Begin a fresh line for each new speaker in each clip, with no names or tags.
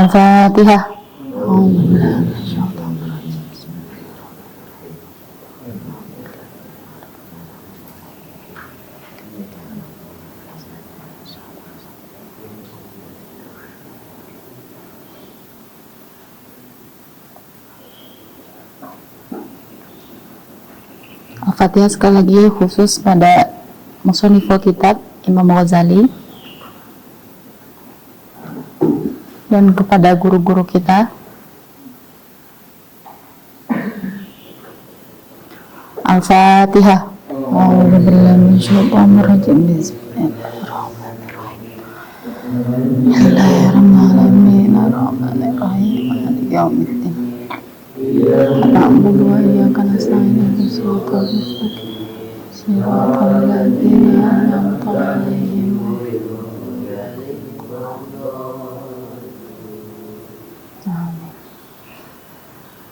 Al-Fatihah. Al-Fatihah sekali lagi khusus pada musanniful kitab Imam Ghazali dan kepada guru-guru kita. Al-Fatihah. A'udzubillahi minasyaitonir rajim. Bismillahirrahmanirrahim. Maliki yaumiddin. Na'budu wa iyyaka nasta'in. Shiratal mustaqim. Shiratal ladzina an'amta 'alaihim.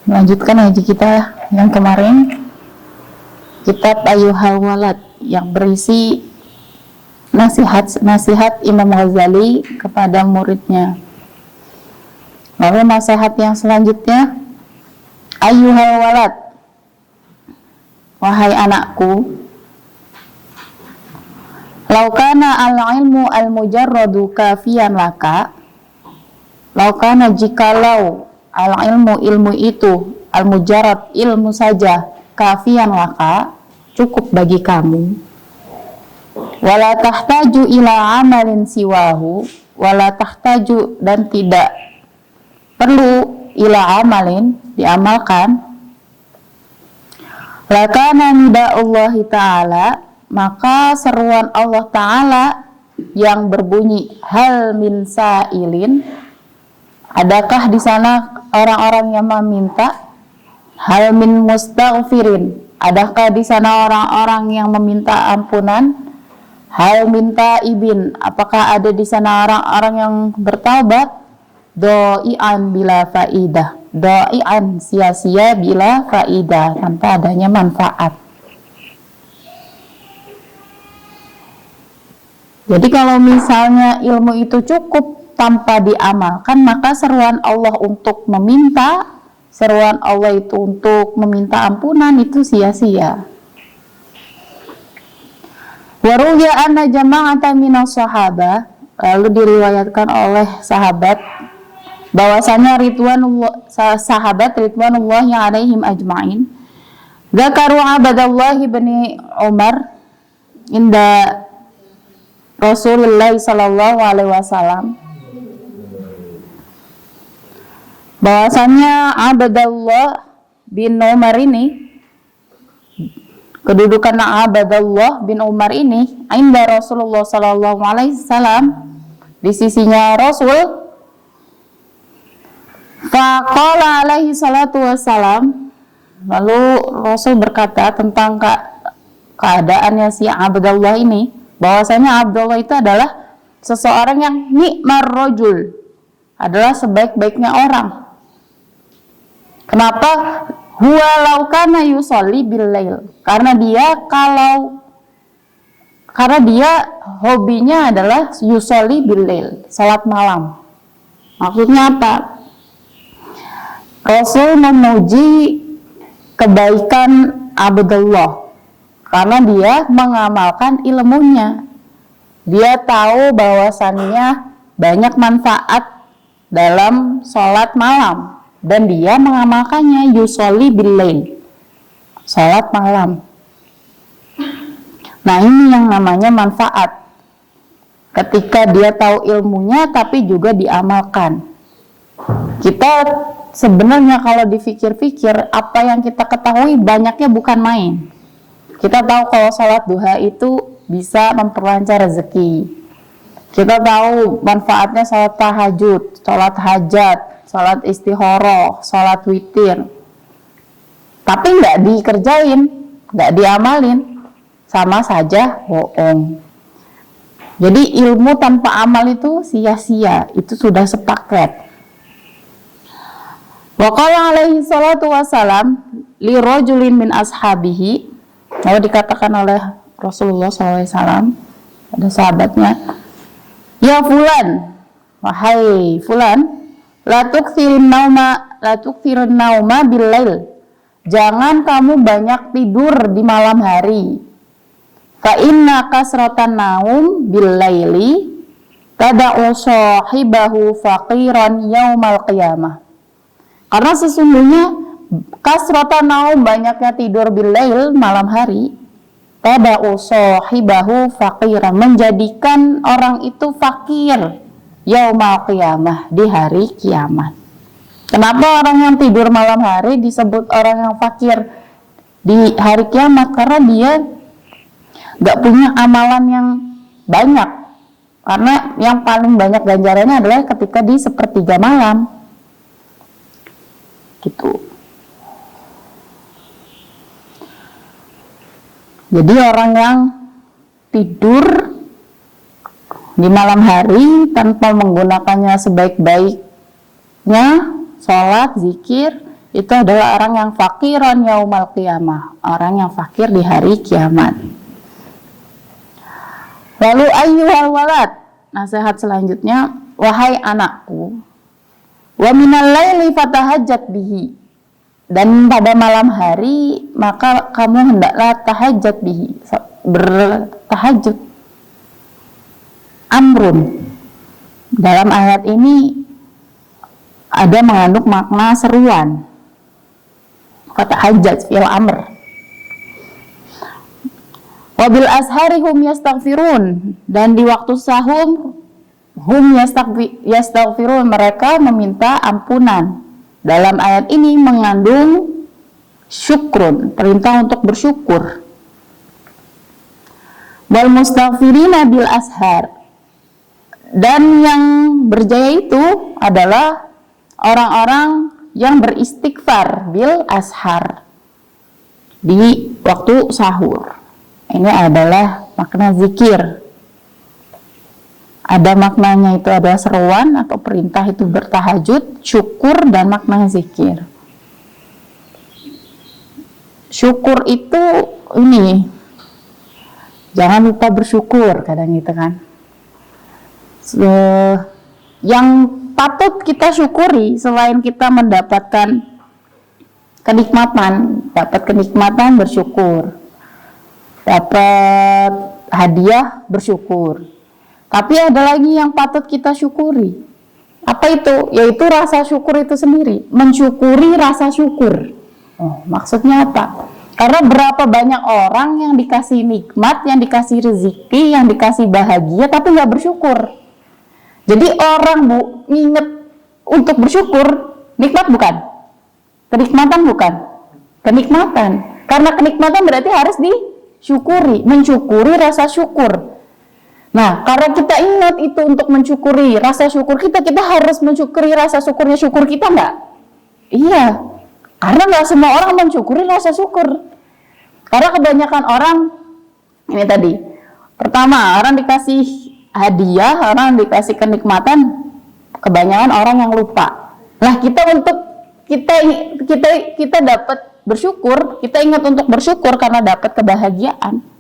Melanjutkan ngaji kita yang kemarin, kitab Ayyuhal Walad, yang berisi nasihat Imam Ghazali kepada muridnya. Lalu nasihat yang selanjutnya, Ayyuhal Walad, wahai anakku, laukana al-ilmu al-mujarradu kafiyan laka, laukana jikalau al-ilmu itu al-mujarrad ilmu saja kafiyan laka cukup bagi kamu, wala tahtaju ila amalin siwahu, wala tahtaju dan tidak perlu ila amalin diamalkan, lakana nida'ullahi ta'ala maka seruan Allah ta'ala yang berbunyi hal min sa'ilin, adakah di sana orang-orang yang meminta, hal min mustaghfirin, adakah di sana orang-orang yang meminta ampunan, hal min taibin, apakah ada di sana orang-orang yang bertaubat, do'ian bila faidah, do'ian sia-sia bila faidah, tanpa adanya manfaat. Jadi kalau misalnya ilmu itu cukup tanpa diamalkan, maka seruan Allah untuk meminta, seruan Allah itu untuk meminta ampunan itu sia-sia. Waruya anna jama'atan minas sahabah, lalu diriwayatkan oleh sahabat bahwasanya sahabat ridwanullahi alaihim ajma'in dzakaru abadallahi bani Umar inda Rasulullah sallallahu alaihi wasallam, bahwasannya Abdullah bin Umar ini, kedudukan Abdullah bin Umar ini inda Rasulullah sallallahu alaihi wasallam, di sisinya Rasul. Faqala alaihi salatu wassalam, lalu Rasul berkata tentang keadaannya si Abdullah ini, bahwasanya Abdullah itu adalah seseorang yang ni'mar rajul, adalah sebaik-baiknya orang. Kenapa? Huwa laukana yusolli bil lail, karena dia hobinya adalah yusolli bil lail, salat malam. Maksudnya apa? Rasul memuji kebaikan Abdullah karena dia mengamalkan ilmunya. Dia tahu bahwasannya banyak manfaat dalam sholat malam dan dia mengamalkannya, yusolli bil lail, sholat malam. Nah, ini yang namanya manfaat, ketika dia tahu ilmunya tapi juga diamalkan. Kita sebenarnya kalau dipikir-pikir, apa yang kita ketahui banyaknya bukan main. Kita tahu kalau sholat duha itu bisa memperlancar rezeki. Kita tahu manfaatnya sholat tahajud, sholat hajat, sholat istikharah, sholat witir. Tapi nggak dikerjain, nggak diamalin, sama saja bohong. Jadi ilmu tanpa amal itu sia-sia, itu sudah sepaket. Wa qala alaihi salatu wassalam li rajulin min ashabihi, lalu dikatakan oleh Rasulullah SAW pada sahabatnya, ya fulan, wahai fulan, La tukthirun nauma billail. Jangan kamu banyak tidur di malam hari. Fa inna kasratan naum billaili tada'u sahibahu faqiran yaumal qiyamah. Karena sesungguhnya kasratan naum, banyaknya tidur billail, malam hari, tada'u sahibahu faqiran, menjadikan orang itu fakir yaumal qiyamah, di hari kiamat. Kenapa orang yang tidur malam hari disebut orang yang fakir di hari kiamat? Karena dia gak punya amalan yang banyak. Karena yang paling banyak ganjarannya adalah ketika di sepertiga malam. Gitu. Jadi orang yang tidur di malam hari tanpa menggunakannya sebaik-baiknya, sholat, zikir, itu adalah orang yang fakiran yaumal qiyamah, orang yang fakir di hari kiamat. Lalu ayyuhal walad, nasihat selanjutnya, wahai anakku, wa minal laili fatahajjat bihi, dan pada malam hari maka kamu hendaklah tahajjat bihi, bertahajud. Amrun, dalam ayat ini ada mengandung makna seruan. Kata hajat fil amr. Wabil ashari hum yastaghfirun, dan di waktu sahum hum yastaghfirun, mereka meminta ampunan. Dalam ayat ini mengandung syukrun, perintah untuk bersyukur. Wal mustaghfirina bil ashar, dan yang berjaya itu adalah orang-orang yang beristighfar bil ashar, di waktu sahur. Ini adalah makna zikir. Ada maknanya itu ada seruan atau perintah itu bertahajud, syukur, dan makna zikir. Syukur itu ini, jangan lupa bersyukur, kadang gitu kan. Yang patut kita syukuri selain kita mendapatkan kenikmatan, bersyukur, dapat hadiah, bersyukur. Tapi ada lagi yang patut kita syukuri. Apa itu? Yaitu rasa syukur itu sendiri, mensyukuri rasa syukur. Maksudnya apa? Karena berapa banyak orang yang dikasih nikmat, yang dikasih rezeki, yang dikasih bahagia, tapi nggak bersyukur. Jadi orang nginget untuk bersyukur, nikmat bukan? Kenikmatan bukan? Kenikmatan. Karena kenikmatan berarti harus disyukuri, mensyukuri rasa syukur. Nah, karena kita ingat itu untuk mensyukuri rasa syukur kita harus mensyukuri rasa syukurnya syukur kita enggak? Iya. Karena nggak semua orang mensyukuri rasa syukur. Karena kebanyakan orang, ini tadi, pertama orang dikasih hadiah, orang dikasih kenikmatan, kebanyakan orang yang lupa. Nah, kita dapat bersyukur, kita ingat untuk bersyukur karena dapat kebahagiaan.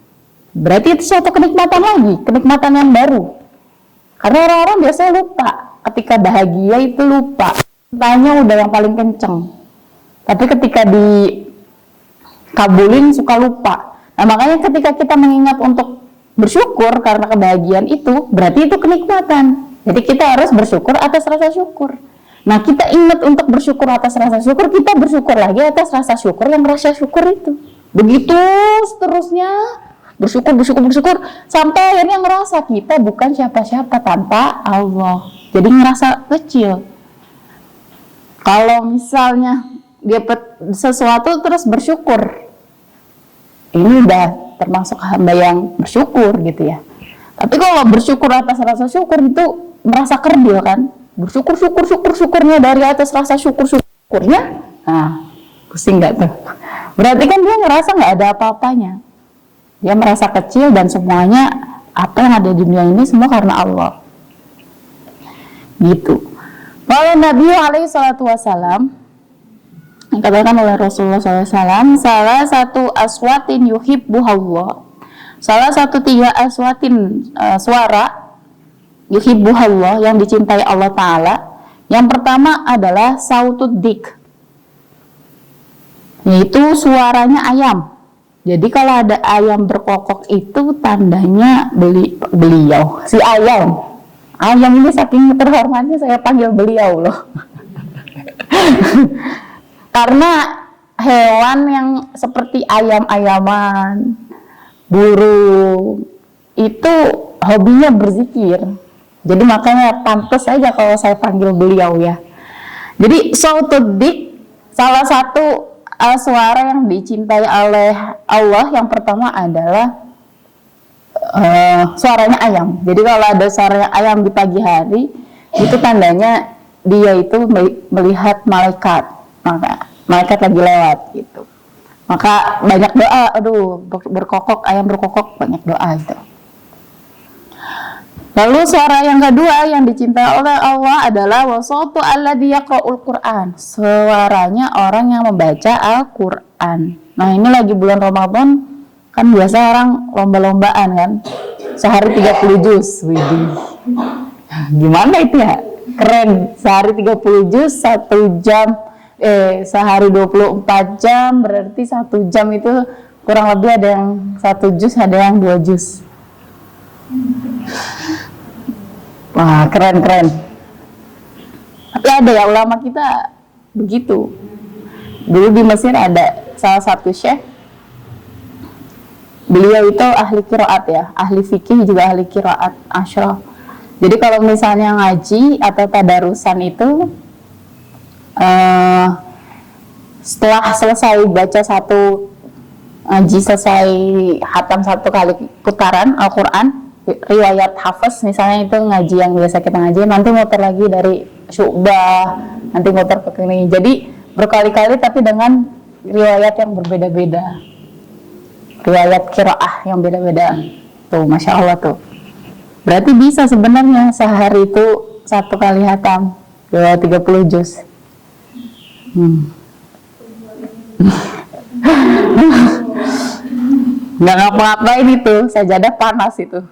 Berarti itu suatu kenikmatan lagi, kenikmatan yang baru. Karena orang-orang biasanya lupa, ketika bahagia itu lupa, tanya udah yang paling kenceng. Tapi ketika dikabulin suka lupa. Nah, makanya ketika kita mengingat untuk bersyukur karena kebahagiaan itu, berarti itu kenikmatan. Jadi kita harus bersyukur atas rasa syukur. Nah, kita ingat untuk bersyukur atas rasa syukur, kita bersyukur lagi atas rasa syukur yang rasa syukur itu. Begitu seterusnya, bersyukur sampai akhirnya ngerasa kita bukan siapa-siapa tanpa Allah. Jadi ngerasa kecil. Kalau misalnya dapat sesuatu terus bersyukur, ini udah termasuk hamba yang bersyukur gitu ya. Tapi kalau bersyukur atas rasa syukur itu merasa kerdil kan, syukurnya dari atas rasa syukurnya, nah pusing nggak tuh? Berarti kan dia ngerasa nggak ada apa-apanya, dia merasa kecil dan semuanya apa yang ada di dunia ini semua karena Allah. Gitu. Kalau Nabi alaihi salatu wasalam dikatakan oleh Rasulullah SAW, salah satu aswatin yuhibbuhallah, salah satu 3 aswatin suara yuhibbuhallah yang dicintai Allah Ta'ala, Yang pertama adalah sautud dik, yaitu suaranya ayam. Jadi kalau ada ayam berkokok itu tandanya beliau, si ayam. Ayam ini saking terhormatnya saya panggil beliau loh. Karena hewan yang seperti ayam-ayaman, burung, itu hobinya berzikir. Jadi makanya pantas saja kalau saya panggil beliau ya. Jadi sautud dik, salah satu suara yang dicintai oleh Allah yang pertama adalah suaranya ayam. Jadi kalau ada suara ayam di pagi hari, itu tandanya dia itu melihat malaikat, maka malaikat lagi lewat gitu. Maka banyak doa, berkokok, ayam berkokok, banyak doa itu. Lalu suara yang kedua yang dicintai oleh Allah adalah wasautu alladzi yaqra'ul Qur'an. Suaranya orang yang membaca Al-Qur'an. Nah, ini lagi bulan Ramadan, kan biasa orang lomba-lombaan kan. Sehari 30 juz. Widih. Gimana itu ya? Keren. Sehari 30 juz, 1 jam sehari 24 jam, berarti 1 jam itu kurang lebih ada yang 1 juz, ada yang 2 juz. Wah, keren-keren. Tapi ada ya ulama kita begitu. Dulu di Mesir ada salah satu syekh, beliau itu ahli qiraat ya, ahli fikih juga ahli qiraat asyraf. Jadi kalau misalnya ngaji atau tadarusan itu setelah selesai baca satu ngaji, selesai hatam 1 kali putaran Al-Quran, riwayat hafaz misalnya, itu ngaji yang biasa kita ngaji, nanti muter lagi dari Syu'bah, nanti muter ke ini. Jadi berkali-kali tapi dengan riwayat yang berbeda-beda, riwayat qiraah yang beda-beda. Tuh, Masya Allah tuh. Berarti bisa sebenarnya sehari itu 1 kali hatam 30 juz. Nggak ngapa-ngapain itu, sajadah panas itu.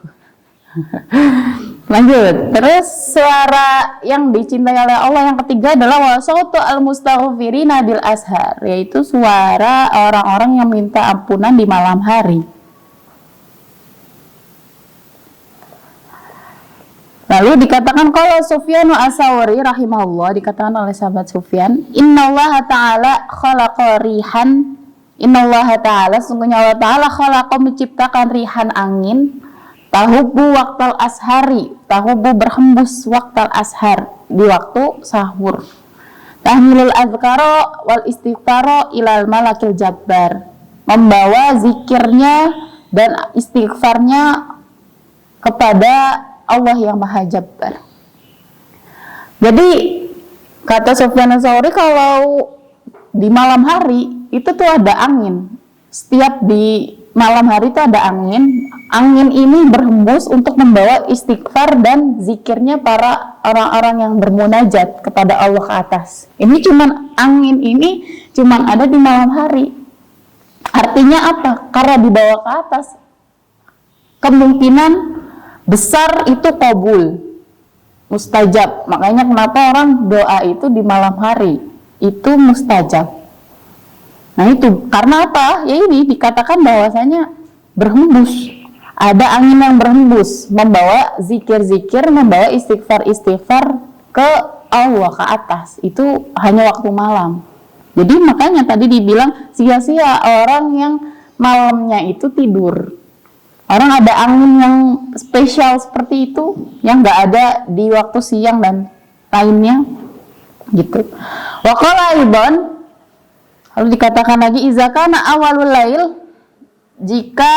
Lanjut. Terus suara yang dicintai oleh Allah yang ketiga adalah wasautu al-mustaghfirina bil ashar, yaitu suara orang-orang yang minta ampunan di malam hari. Lalu dikatakan kalau Sufyan as-Sawri rahimahullah, dikatakan oleh sahabat Sufyan, innallaha ta'ala khalaqa rihan, innallaha ta'ala, sungguhnya Allah ta'ala khalaqa, menciptakan rihan angin, tahubu waktal ashari, tahubu berhembus waktal ashar, di waktu sahur, tahmilul azkaro wal istighfaro ilal malakil jabbar, membawa zikirnya dan istighfarnya kepada Allah yang Maha Jabbar. Jadi kata Sufyan as-Sawri, kalau di malam hari itu tuh ada angin. Setiap di malam hari itu ada angin. Angin ini berhembus untuk membawa istighfar dan zikirnya para orang-orang yang bermunajat kepada Allah ke atas. Ini cuman angin ini cuman ada di malam hari. Artinya apa? Karena dibawa ke atas, kemungkinan besar itu qabul, mustajab. Makanya kenapa orang doa itu di malam hari itu mustajab. Nah itu karena apa? Ya ini dikatakan bahwasanya berhembus, ada angin yang berhembus membawa zikir-zikir, membawa istighfar-istighfar ke Allah, ke atas. Itu hanya waktu malam. Jadi makanya tadi dibilang sia-sia orang yang malamnya itu tidur. Orang ada angin yang spesial seperti itu yang nggak ada di waktu siang dan lainnya gitu. Wa qala aidan, lalu dikatakan lagi izakana awalul lail, jika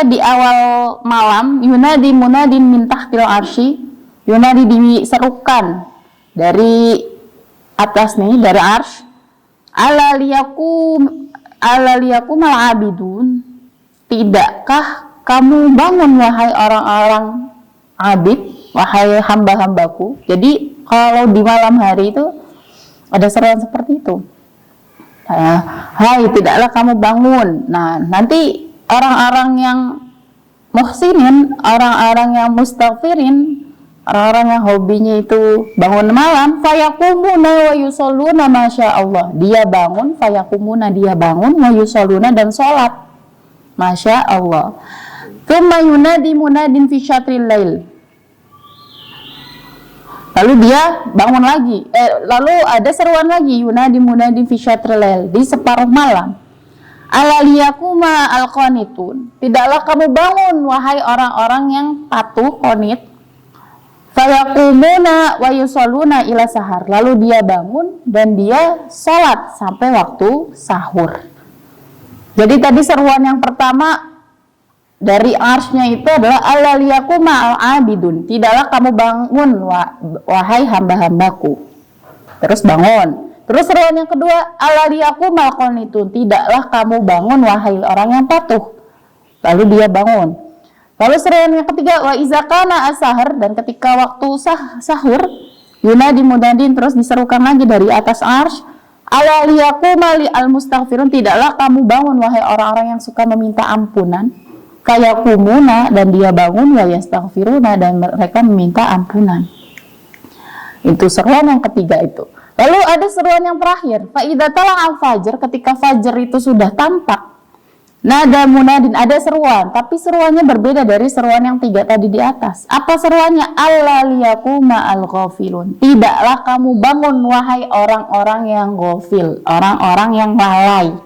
di awal malam yunadi munadin min tahtil arsy, yunadi diserukan dari atas nih, dari arsy, ala liyakum al abidun, tidakkah kamu bangun wahai orang-orang abid, wahai hamba-hambaku. Jadi kalau di malam hari itu ada seruan seperti itu, hai tidaklah kamu bangun. Nah nanti orang-orang yang muhsinin, orang-orang yang mustaghfirin, orang-orang yang hobinya itu bangun malam, fayakumuna wa yusalluna masya Allah. Dia bangun, fayakumuna dia bangun, wa yusalluna dan sholat. Masya Allah. Tsumma yunadi munadin fi syatril lail. Lalu dia bangun lagi. Lalu ada seruan lagi, yunadi munadin fi syatril lail, di separuh malam. Ala liyakuma al-qanitun. Tidaklah kamu bangun wahai orang-orang yang patuh, qanit. Fayakumuna wa yusalluna ila sahar. Lalu dia bangun dan dia sholat sampai waktu sahur. Jadi tadi seruan yang pertama dari arsy-nya itu adalah ala liyakuma al-abidun. Tidaklah kamu bangun wahai hamba-hambaku. Terus bangun. Terus seruan yang kedua, ala liyakuma al-qanitun. Tidaklah kamu bangun wahai orang yang patuh. Lalu dia bangun. Lalu seruan yang ketiga, wa izakana as-sahar, dan ketika waktu sahur, yunadi munadin, terus diserukan lagi dari atas arsy, ala liyakuma li al-mustaghfirun. Tidaklah kamu bangun wahai orang-orang yang suka meminta ampunan. Fayakumuna, dan dia bangun, wa yastaghfiruna, dan mereka meminta ampunan. Itu seruan yang ketiga itu. Lalu ada seruan yang terakhir, fa idza tala al-fajr, ketika fajar itu sudah tampak, nada munadin, ada seruan, tapi seruannya berbeda dari seruan yang tiga tadi di atas. Apa seruannya? Alla liyakuma al-ghafilun. Tidaklah kamu bangun wahai orang-orang yang ghafil, orang-orang yang lalai.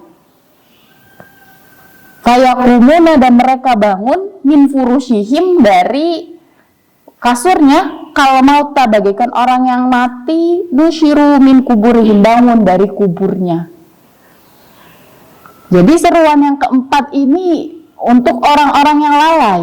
Fayakumuna, dan mereka bangun min furushihim, dari kasurnya, kalau mauta, bagaikan orang yang mati, nusyiru min kuburihim, bangun dari kuburnya. Jadi seruan yang keempat ini untuk orang-orang yang lalai.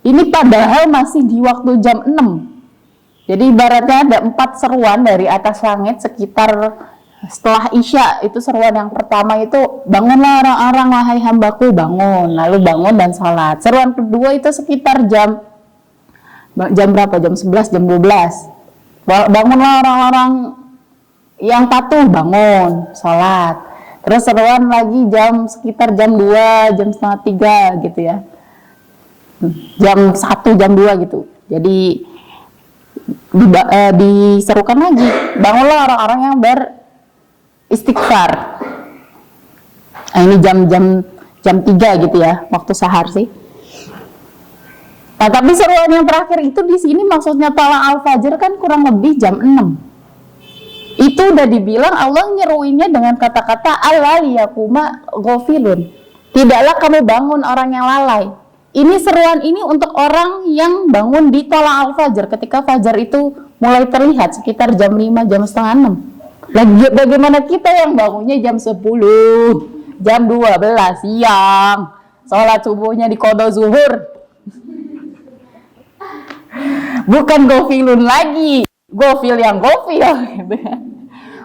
Ini padahal masih di waktu jam 6. Jadi ibaratnya ada 4 seruan dari atas langit sekitar setelah Isya. Itu seruan yang pertama itu, bangunlah orang-orang wahai hambaku, bangun. Lalu bangun dan sholat. Seruan kedua itu sekitar jam berapa? Jam 11, jam 12. Bangunlah orang-orang yang patuh, bangun, sholat. Terus seruan lagi sekitar jam 2, jam setengah 3 gitu ya. Jam 1, jam 2 gitu. Jadi diserukan lagi, bangunlah orang-orang yang beristighfar. Nah, ini jam 3 gitu ya, waktu sahar sih. Nah, tapi seruan yang terakhir itu di sini maksudnya tala al-fajr kan kurang lebih jam 6. Itu udah dibilang Allah nyeruinnya dengan kata-kata alla liyakuma ghafilun. Tidaklah kamu bangun orang yang lalai. Ini seruan ini untuk orang yang bangun di tala al-fajr, ketika fajar itu mulai terlihat sekitar jam 5, jam setengah 6. Lagi bagaimana kita yang bangunnya jam 10, jam 12 siang, sholat subuhnya di qadha zuhur. Bukan gofilun lagi, gofil yang gofil gitu ya.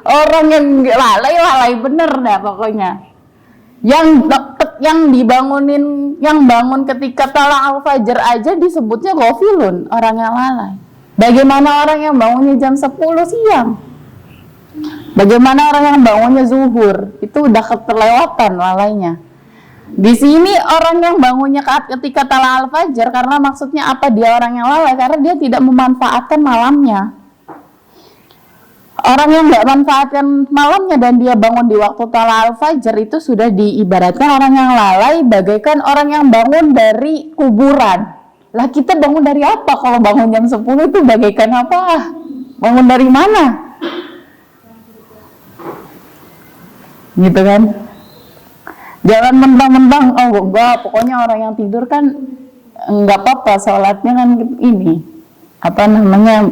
Orang yang lalai bener dah pokoknya. Yang dibangunin, yang bangun ketika tala al-fajr aja disebutnya gofilun, orang yang lalai. Bagaimana orang yang bangunnya jam 10 siang? Bagaimana orang yang bangunnya zuhur? Itu udah keterlewatan lalainya. Di sini orang yang bangunnya ketika tala al-fajr, karena maksudnya apa dia orang yang lalai? Karena dia tidak memanfaatkan malamnya. Orang yang nggak manfaatkan malamnya dan dia bangun di waktu tala al-fajr itu sudah diibaratkan orang yang lalai, bagaikan orang yang bangun dari kuburan. Lah kita bangun dari apa? Kalau bangun jam 10 itu bagaikan apa? Bangun dari mana? Gitu kan? Jangan mentang-mentang, oh enggak, pokoknya orang yang tidur kan enggak apa-apa, sholatnya kan ini, apa namanya,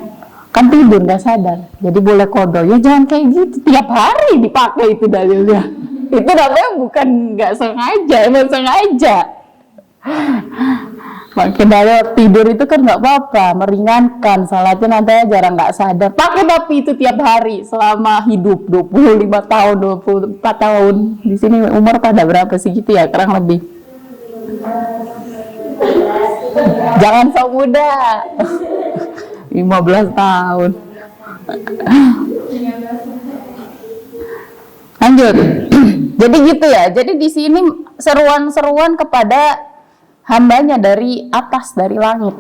kan tidur nggak sadar, jadi boleh qadha. Ya jangan kayak gitu, tiap hari dipakai itu dalilnya. Itu namanya bukan nggak sengaja, emang sengaja. Makin dari tidur itu kan nggak apa-apa, meringankan, sholatnya nanti jarang nggak sadar. Pakai tapi itu tiap hari selama hidup 25 tahun, 24 tahun. Di sini umur pada berapa sih gitu ya, kurang lebih. Jangan sok muda. 15 tahun. Lanjut. Jadi gitu ya. Jadi di sini seruan-seruan kepada hambanya dari atas, dari langit.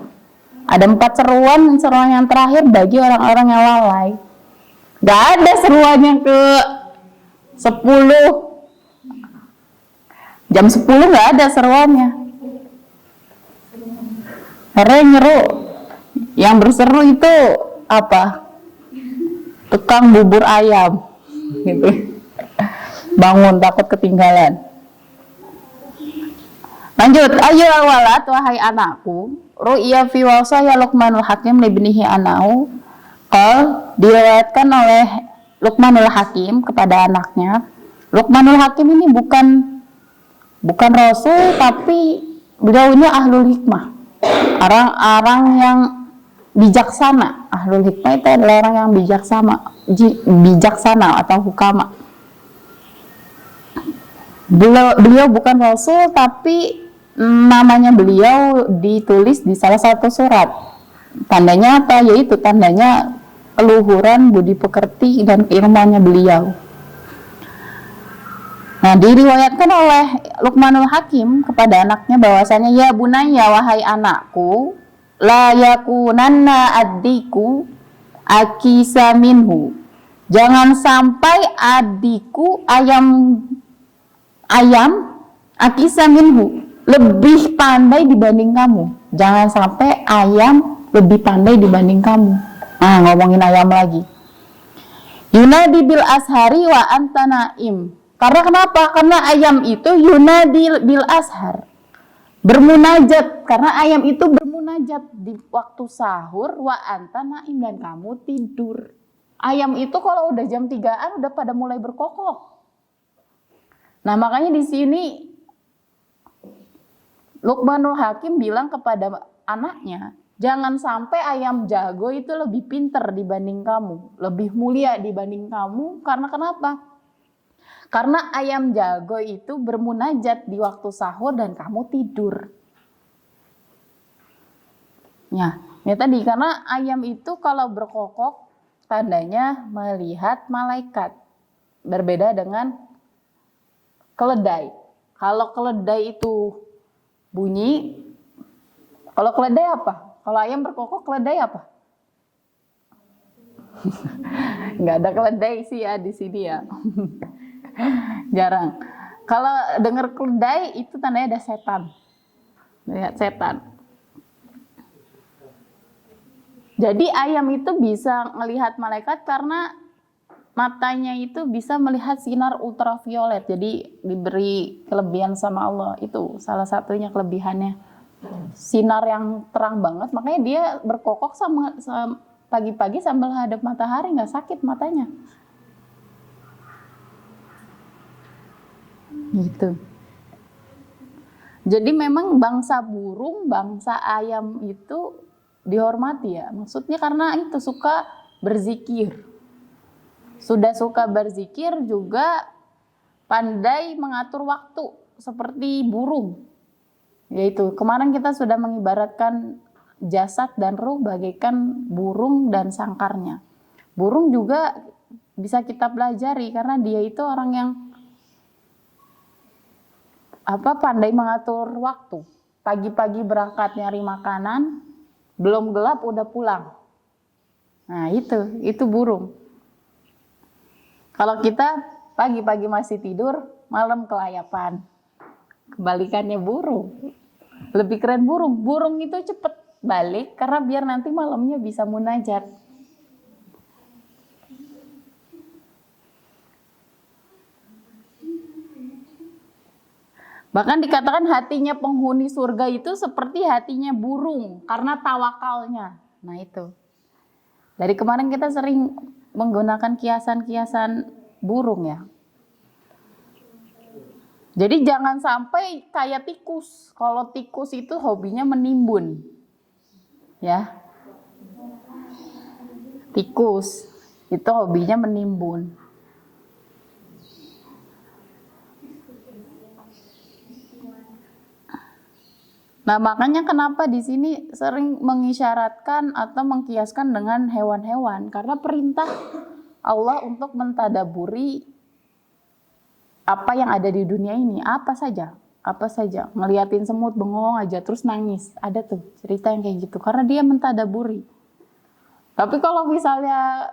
Ada 4 seruan, seruan yang terakhir bagi orang-orang yang lalai. Gak ada seruan yang ke 10. Jam 10 gak ada seruannya. Karena yang nyeru, yang berseru itu apa? Tukang bubur ayam gitu. Bangun takut ketinggalan. Lanjut, ayo awalat wahai anakku, ru'ya fi wasaya Luqmanul Hakim libnihi anahu. Qal diriwayatkan oleh Luqmanul Hakim kepada anaknya. Luqmanul Hakim ini bukan rasul, tapi beliau ini ahlul hikmah. Orang-orang yang bijaksana. Ahlul hikmah itu adalah orang yang bijaksana atau hukama. Beliau bukan rasul, tapi namanya beliau ditulis di salah satu surat. Tandanya apa? Yaitu tandanya keluhuran budi pekerti dan keilmuannya beliau. Nah, diriwayatkan oleh Luqmanul Hakim kepada anaknya bahwasanya, ya bunayya wahai anakku, la yakunanna addiku akisa minhu. Jangan sampai adikku ayam akisa minhu lebih pandai dibanding kamu. Jangan sampai ayam lebih pandai dibanding kamu. Nah, ngomongin ayam lagi. Yunadi bil ashari wa anta naim. Karena kenapa? Karena ayam itu yunadi bil ashar, bermunajat. Karena ayam itu bermunajat di waktu sahur, wa anta naim, dan kamu tidur. Ayam itu kalau udah jam 3-an udah pada mulai berkokok. Nah, makanya di sini Luqmanul Hakim bilang kepada anaknya, jangan sampai ayam jago itu lebih pintar dibanding kamu, lebih mulia dibanding kamu. Karena kenapa? Karena ayam jago itu bermunajat di waktu sahur dan kamu tidur. Ya, ini tadi, karena ayam itu kalau berkokok tandanya melihat malaikat. Berbeda dengan keledai. Kalau keledai itu bunyi, kalau keledai apa? Kalau ayam berkokok, keledai apa? Nggak ada keledai sih ya di sini ya. Jarang. Kalau dengar keledai itu tandanya ada setan. Lihat setan. Jadi ayam itu bisa melihat malaikat karena matanya itu bisa melihat sinar ultraviolet. Jadi diberi kelebihan sama Allah. Itu salah satunya kelebihannya. Sinar yang terang banget. Makanya dia berkokok sama pagi-pagi sambil hadap matahari, nggak sakit matanya. Gitu. Jadi memang bangsa burung, bangsa ayam itu dihormati ya. Maksudnya karena itu suka berzikir. Sudah suka berzikir juga pandai mengatur waktu seperti burung. Yaitu kemarin kita sudah mengibaratkan jasad dan ruh bagaikan burung dan sangkarnya. Burung juga bisa kita pelajari karena dia itu orang yang pandai mengatur waktu. Pagi-pagi berangkat nyari makanan, belum gelap udah pulang. Nah, itu burung. Kalau kita pagi-pagi masih tidur, malam kelayapan. Kebalikannya burung. Lebih keren burung. Burung itu cepet balik karena biar nanti malamnya bisa munajat. Bahkan dikatakan hatinya penghuni surga itu seperti hatinya burung karena tawakalnya. Nah itu. Dari kemarin kita sering menggunakan kiasan-kiasan burung ya. Jadi jangan sampai kayak tikus. Kalau tikus itu hobinya menimbun. Ya. Tikus itu hobinya menimbun. Nah, makanya kenapa di sini sering mengisyaratkan atau mengkiaskan dengan hewan-hewan, karena perintah Allah untuk mentadaburi apa yang ada di dunia ini, apa saja. apa saja, ngeliatin semut bengong aja terus nangis. Ada tuh cerita yang kayak gitu karena dia mentadaburi. Tapi kalau misalnya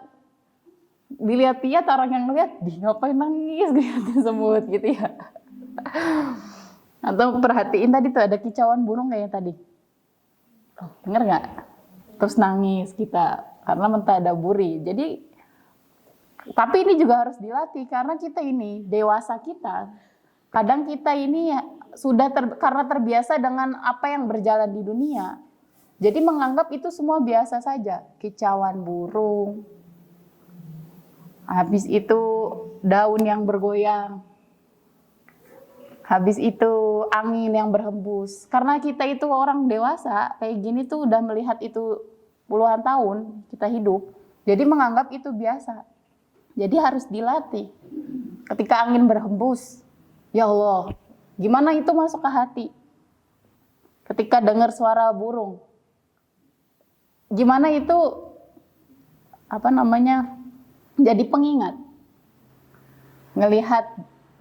dilihat-lihat orang yang ngeliat, dia ngapain nangis ngeliatin semut gitu ya. Atau perhatiin tadi tuh ada kicauan burung kayak tadi. Denger nggak? Terus nangis kita karena mentadaburi. Jadi tapi ini juga harus dilatih karena kita ini dewasa kita. Kadang kita ini sudah karena terbiasa dengan apa yang berjalan di dunia. Jadi menganggap itu semua biasa saja. Kicauan burung. Habis itu daun yang bergoyang. Habis itu angin yang berhembus. Karena kita itu orang dewasa kayak gini tuh udah melihat itu puluhan tahun kita hidup. Jadi menganggap itu biasa. Jadi harus dilatih. Ketika angin berhembus, ya Allah, gimana itu masuk ke hati? Ketika dengar suara burung, gimana itu jadi pengingat. Ngelihat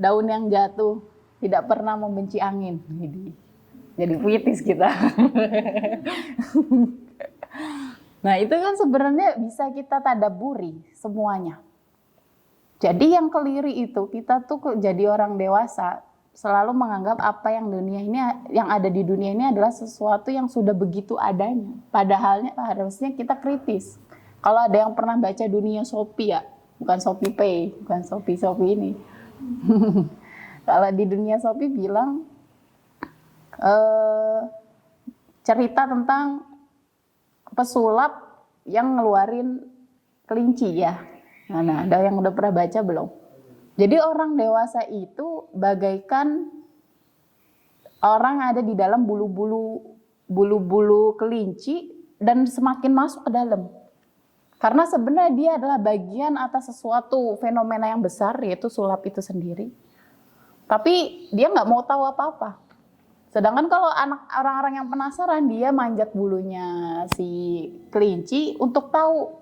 daun yang jatuh, tidak pernah membenci angin. Jadi puitis kita. Nah itu kan sebenarnya bisa kita tadaburi semuanya. Jadi yang keliru itu kita tuh jadi orang dewasa selalu menganggap apa yang ada di dunia ini adalah sesuatu yang sudah begitu adanya. Padahal harusnya kita kritis. Kalau ada yang pernah baca Dunia Shopee ya, bukan Shopee Pay, bukan Shopee ini. Kalau di Dunia Shopee bilang cerita tentang pesulap yang ngeluarin kelinci ya. Nah, ada yang udah pernah baca belum? Jadi orang dewasa itu bagaikan orang ada di dalam bulu-bulu kelinci dan semakin masuk ke dalam. Karena sebenarnya dia adalah bagian atas sesuatu fenomena yang besar, yaitu sulap itu sendiri. Tapi dia nggak mau tahu apa-apa. Sedangkan kalau orang-orang yang penasaran, dia manjat bulunya si kelinci untuk tahu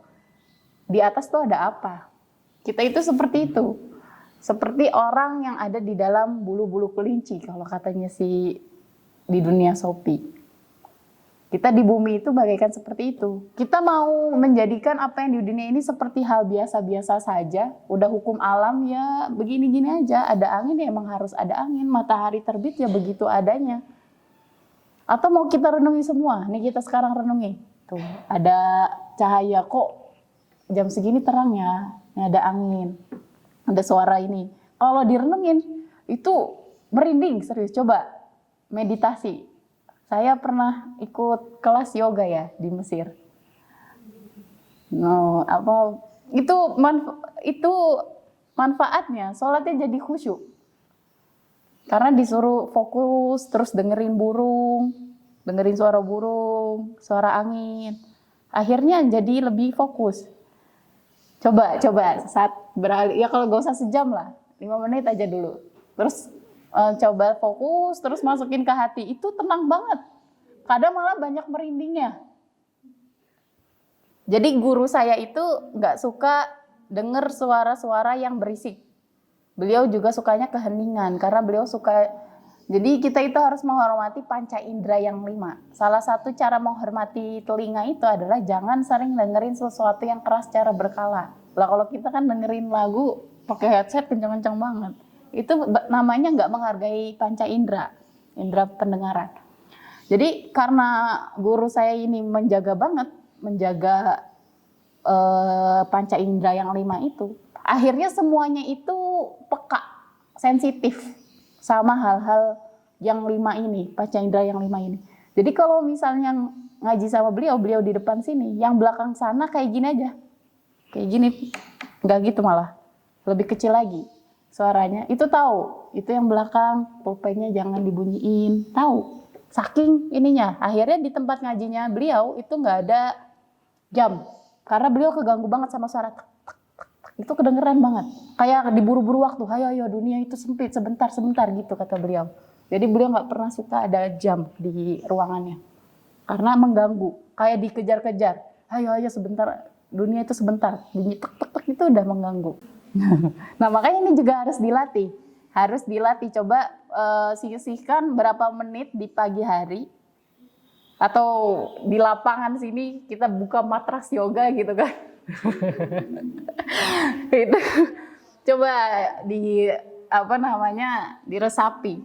di atas tuh ada apa. Kita itu seperti itu. Seperti orang yang ada di dalam bulu-bulu kelinci kalau katanya si di Dunia Shopee. Kita di bumi itu bagaikan seperti itu. Kita mau menjadikan apa yang di dunia ini seperti hal biasa-biasa saja. Udah hukum alam ya begini-gini aja. Ada angin ya emang harus ada angin. Matahari terbit ya begitu adanya. Atau mau kita renungi semua. Nih kita sekarang renungi. Tuh ada cahaya kok. Jam segini terang ya, ini ada angin, ada suara ini. Kalau direnungin, itu merinding, serius. Coba meditasi. Saya pernah ikut kelas yoga ya di Mesir. Itu manfaatnya, sholatnya jadi khusyuk. Karena disuruh fokus, terus dengerin burung, dengerin suara burung, suara angin. Akhirnya jadi lebih fokus. Coba saat beralih, ya kalau gak usah sejam lah, 5 menit aja dulu. Terus coba fokus, terus masukin ke hati, itu tenang banget. Kadang malah banyak merindingnya. Jadi guru saya itu gak suka denger suara-suara yang berisik. Beliau juga sukanya keheningan, karena beliau suka. Jadi kita itu harus menghormati panca indera yang 5. Salah satu cara menghormati telinga itu adalah jangan sering dengerin sesuatu yang keras secara berkala. Lah kalau kita kan dengerin lagu pakai headset kencang-kencang banget. Itu namanya nggak menghargai panca indera pendengaran. Jadi karena guru saya ini menjaga panca indera yang 5 itu, akhirnya semuanya itu peka, sensitif sama hal-hal yang 5 ini, panca indera yang 5 ini. Jadi kalau misalnya ngaji sama beliau di depan sini, yang belakang sana kayak gini aja. Kayak gini, enggak gitu malah. Lebih kecil lagi suaranya. Itu tahu, itu yang belakang, pulpennya jangan dibunyiin. Tahu, saking ininya. Akhirnya di tempat ngajinya beliau itu enggak ada jam. Karena beliau keganggu banget sama suara tek. Itu kedengeran banget. Kayak diburu-buru waktu. Ayo dunia itu sempit, sebentar gitu kata beliau. Jadi beliau nggak pernah suka ada jam di ruangannya. Karena mengganggu. Kayak dikejar-kejar. Ayo sebentar. Dunia itu sebentar. Bunyi tek itu udah mengganggu. Nah makanya ini juga harus dilatih. Coba sisihkan berapa menit di pagi hari, atau di lapangan sini kita buka matras yoga gitu kan. Itu coba diresapi.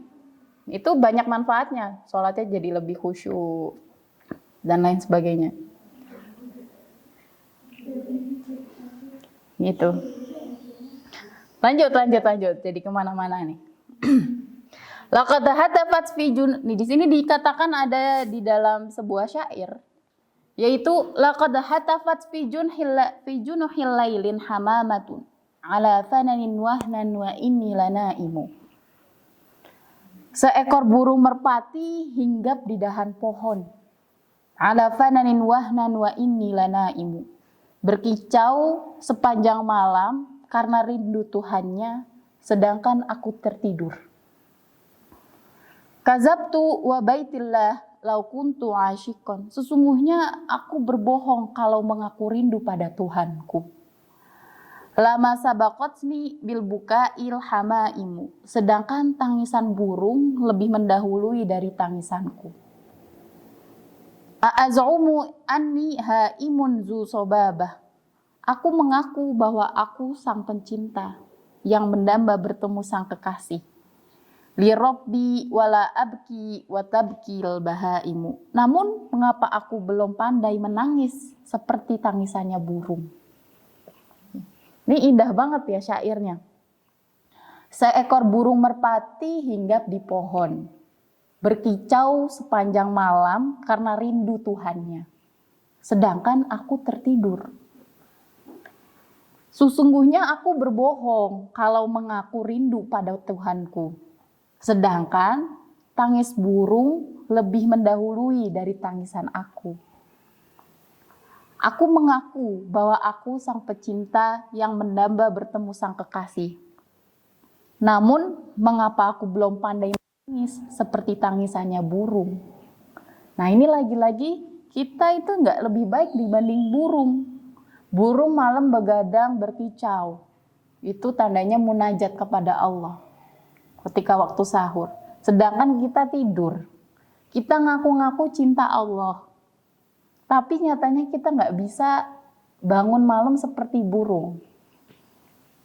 Itu banyak manfaatnya. Sholatnya jadi lebih khusyuk dan lain sebagainya. Gitu. Lanjut. Jadi kemana-mana nih. Laqad hatafat fi nih di sini dikatakan ada di dalam sebuah syair, yaitu laqad hatafat fi junuhil lailin hamamatun ala fananin wahnan wa inni lanaimu. Seekor burung merpati hinggap di dahan pohon. Ala fananin wahnan wa inni lanaimu. Berkicau sepanjang malam karena rindu Tuhannya, sedangkan aku tertidur. Kazabtu wa baitillah lau kuntu asyikon. Sesungguhnya aku berbohong kalau mengaku rindu pada Tuhanku. Lama sabaqatni bil bukail hamaimu. Sedangkan tangisan burung lebih mendahului dari tangisanku. A'azumu anni haimun zu sobabah. Aku mengaku bahwa aku sang pencinta yang mendamba bertemu sang kekasih. Li rabbi wala abki wa tabkil bahaimu. Namun mengapa aku belum pandai menangis seperti tangisannya burung? Ini indah banget ya syairnya. Seekor burung merpati hinggap di pohon, berkicau sepanjang malam karena rindu Tuhannya. Sedangkan aku tertidur. Sesungguhnya aku berbohong kalau mengaku rindu pada Tuhanku. Sedangkan tangis burung lebih mendahului dari tangisan aku. Aku mengaku bahwa aku sang pecinta yang mendamba bertemu sang kekasih. Namun, mengapa aku belum pandai menangis seperti tangisannya burung? Nah, ini lagi-lagi kita itu nggak lebih baik dibanding burung. Burung malam begadang berkicau. Itu tandanya munajat kepada Allah ketika waktu sahur. Sedangkan kita tidur. Kita ngaku-ngaku cinta Allah. Tapi nyatanya kita nggak bisa bangun malam seperti burung.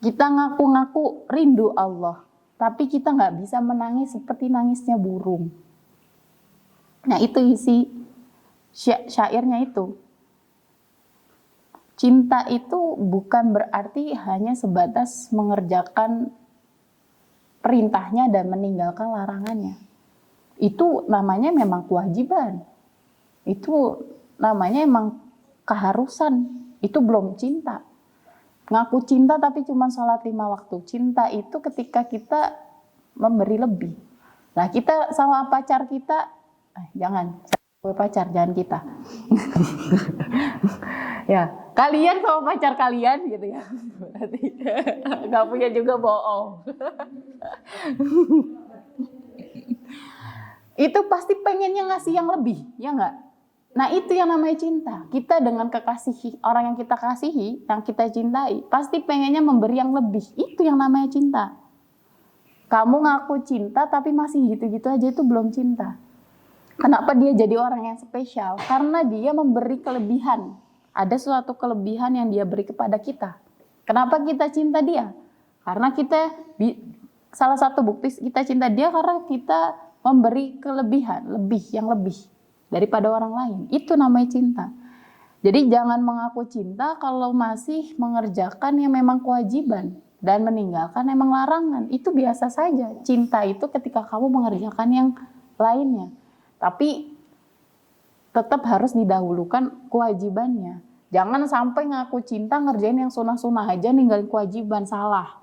Kita ngaku-ngaku rindu Allah. Tapi kita nggak bisa menangis seperti nangisnya burung. Nah itu isi syairnya itu. Cinta itu bukan berarti hanya sebatas mengerjakan perintahnya dan meninggalkan larangannya. Itu namanya memang kewajiban. Itu namanya emang keharusan. Itu belum cinta. Ngaku cinta tapi cuma sholat 5 waktu. Cinta itu ketika kita memberi lebih. Nah kita sama pacar kita, jangan pacar, jangan kita. Ya, kalian sama pacar kalian gitu ya. Berarti nggak punya juga bohong. Itu pasti pengennya ngasih yang lebih, ya nggak? Nah itu yang namanya cinta. Kita dengan kekasih orang yang kita kasihi, yang kita cintai, pasti pengennya memberi yang lebih. Itu yang namanya cinta. Kamu ngaku cinta tapi masih gitu-gitu aja, itu belum cinta. Kenapa dia jadi orang yang spesial? Karena dia memberi kelebihan. Ada suatu kelebihan yang dia beri kepada kita. Kenapa kita cinta dia? Karena kita, salah satu bukti kita cinta dia karena kita memberi kelebihan, yang lebih daripada orang lain. Itu namanya cinta. Jadi jangan mengaku cinta kalau masih mengerjakan yang memang kewajiban dan meninggalkan emang larangan. Itu biasa saja. Cinta itu ketika kamu mengerjakan yang lainnya. Tapi tetap harus didahulukan kewajibannya. Jangan sampai ngaku cinta ngerjain yang sunah-sunah aja, ninggalin kewajiban. Salah.